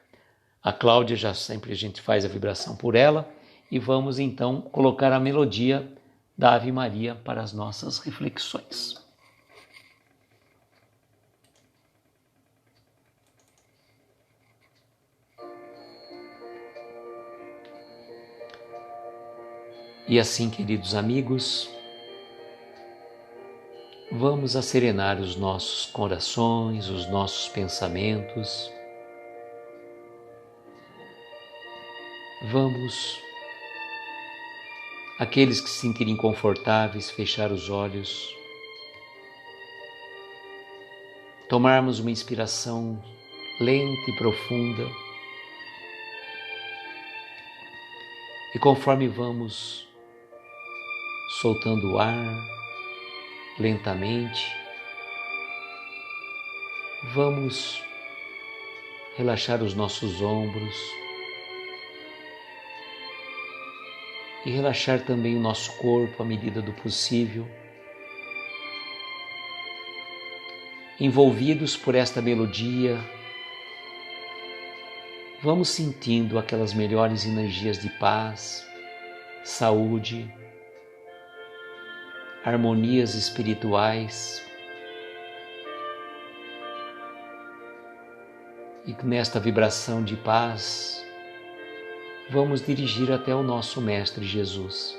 A Cláudia, já sempre a gente faz a vibração por ela, e vamos então colocar a melodia da Ave Maria para as nossas reflexões. E assim, queridos amigos, vamos acerenar os nossos corações, os nossos pensamentos. Vamos, aqueles que se sentirem confortáveis, fechar os olhos, tomarmos uma inspiração lenta e profunda, e conforme vamos soltando o ar lentamente, vamos relaxar os nossos ombros e relaxar também o nosso corpo à medida do possível, envolvidos por esta melodia. Vamos sentindo aquelas melhores energias de paz, saúde, harmonias espirituais. E nesta vibração de paz, vamos dirigir até o nosso Mestre Jesus,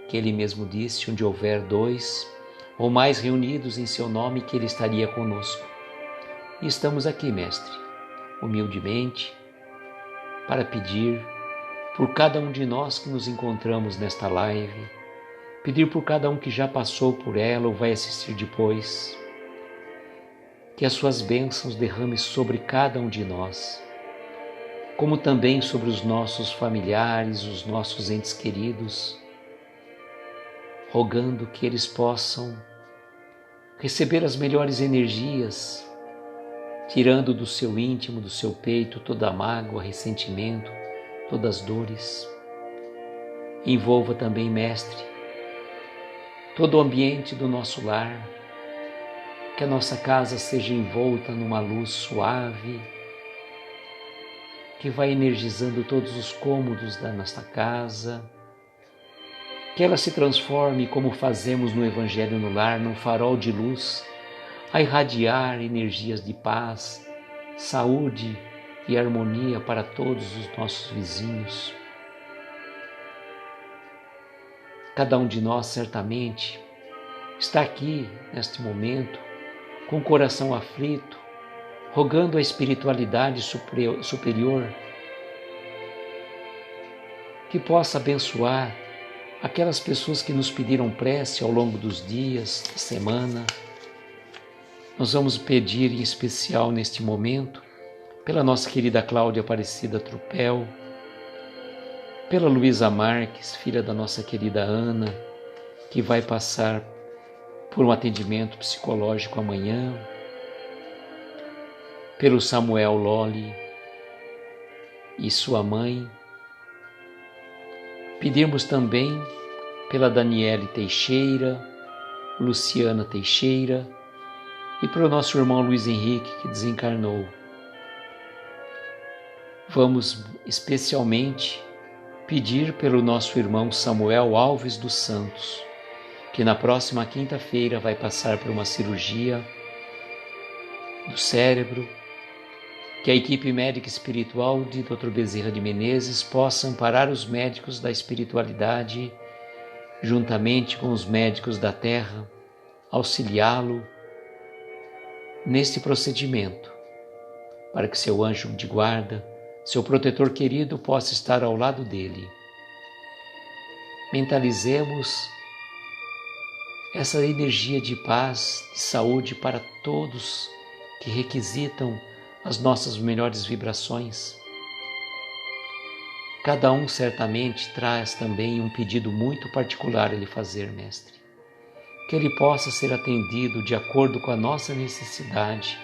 que Ele mesmo disse, onde houver 2 ou mais reunidos em seu nome, que Ele estaria conosco. E estamos aqui, Mestre, humildemente, para pedir por cada um de nós que nos encontramos nesta live, pedir por cada um que já passou por ela ou vai assistir depois, que as suas bênçãos derrame sobre cada um de nós, como também sobre os nossos familiares, os nossos entes queridos, rogando que eles possam receber as melhores energias, tirando do seu íntimo, do seu peito, toda a mágoa, ressentimento, todas as dores. Envolva também, Mestre, todo o ambiente do nosso lar, que a nossa casa seja envolta numa luz suave, que vai energizando todos os cômodos da nossa casa, que ela se transforme, como fazemos no Evangelho no Lar, num farol de luz, a irradiar energias de paz, saúde e harmonia para todos os nossos vizinhos. Cada um de nós, certamente, está aqui, neste momento, com o coração aflito, rogando a espiritualidade superior que possa abençoar aquelas pessoas que nos pediram prece ao longo dos dias, da semana, Nós vamos pedir em especial neste momento pela nossa querida Cláudia Aparecida Trupel, pela Luísa Marques, filha da nossa querida Ana, que vai passar por um atendimento psicológico amanhã, pelo Samuel Lolli e sua mãe. Pedimos também pela Daniele Teixeira, Luciana Teixeira e pelo nosso irmão Luiz Henrique, que desencarnou. Vamos especialmente pedir pelo nosso irmão Samuel Alves dos Santos, que na próxima quinta-feira vai passar por uma cirurgia do cérebro, que a equipe médica espiritual de Dr. Bezerra de Menezes possa amparar os médicos da espiritualidade, juntamente com os médicos da terra, auxiliá-lo neste procedimento, para que seu anjo de guarda, seu protetor querido, possa estar ao lado dele. Mentalizemos essa energia de paz, de saúde para todos que requisitam as nossas melhores vibrações. Cada um certamente traz também um pedido muito particular a lhe fazer, Mestre. Que ele possa ser atendido de acordo com a nossa necessidade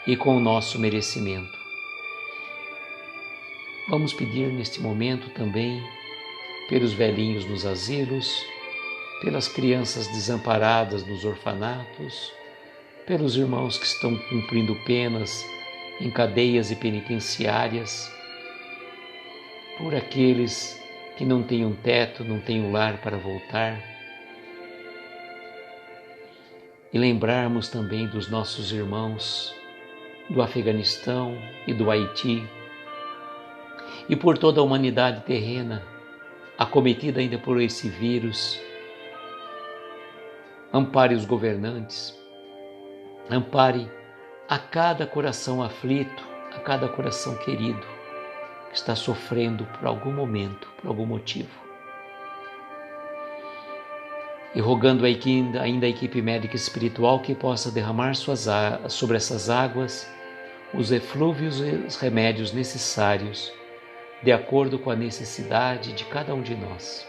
e com o nosso merecimento. Vamos pedir neste momento também pelos velhinhos nos asilos, pelas crianças desamparadas nos orfanatos, pelos irmãos que estão cumprindo penas em cadeias e penitenciárias, por aqueles que não têm um teto, não têm um lar para voltar. E lembrarmos também dos nossos irmãos do Afeganistão e do Haiti, e por toda a humanidade terrena, acometida ainda por esse vírus. Ampare os governantes, ampare a cada coração aflito, a cada coração querido que está sofrendo por algum momento, por algum motivo. E rogando ainda a equipe médica espiritual que possa derramar sobre essas águas os eflúvios e os remédios necessários, de acordo com a necessidade de cada um de nós.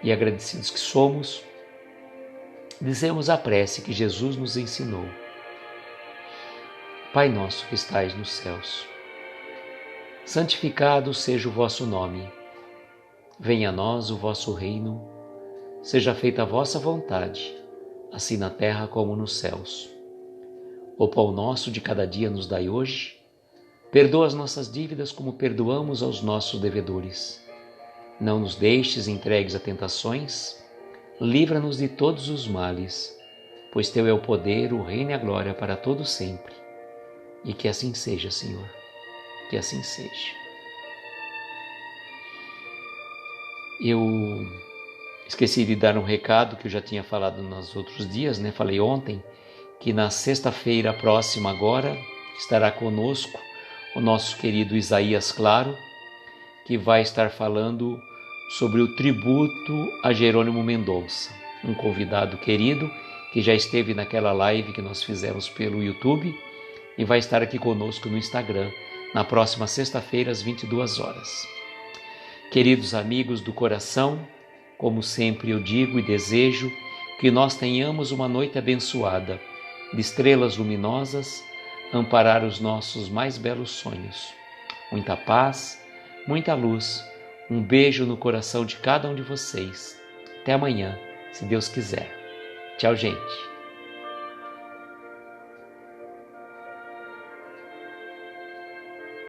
E agradecidos que somos, dizemos a prece que Jesus nos ensinou. Pai nosso que estais nos céus, santificado seja o vosso nome. Venha a nós o vosso reino. Seja feita a vossa vontade, assim na terra como nos céus. O pão nosso de cada dia nos dai hoje. Perdoa as nossas dívidas como perdoamos aos nossos devedores. Não nos deixes entregues a tentações. Livra-nos de todos os males, pois teu é o poder, o reino e a glória para todos sempre. E que assim seja, Senhor, que assim seja. Eu esqueci de dar um recado que eu já tinha falado nos outros dias, Falei ontem que na sexta-feira próxima agora estará conosco o nosso querido Isaías Claro, que vai estar falando sobre o tributo a Jerônimo Mendonça, um convidado querido que já esteve naquela live que nós fizemos pelo YouTube e vai estar aqui conosco no Instagram na próxima sexta-feira às 22 horas. Queridos amigos do coração, como sempre eu digo e desejo que nós tenhamos uma noite abençoada, de estrelas luminosas, amparar os nossos mais belos sonhos. Muita paz, muita luz, um beijo no coração de cada um de vocês. Até amanhã, se Deus quiser. Tchau, gente.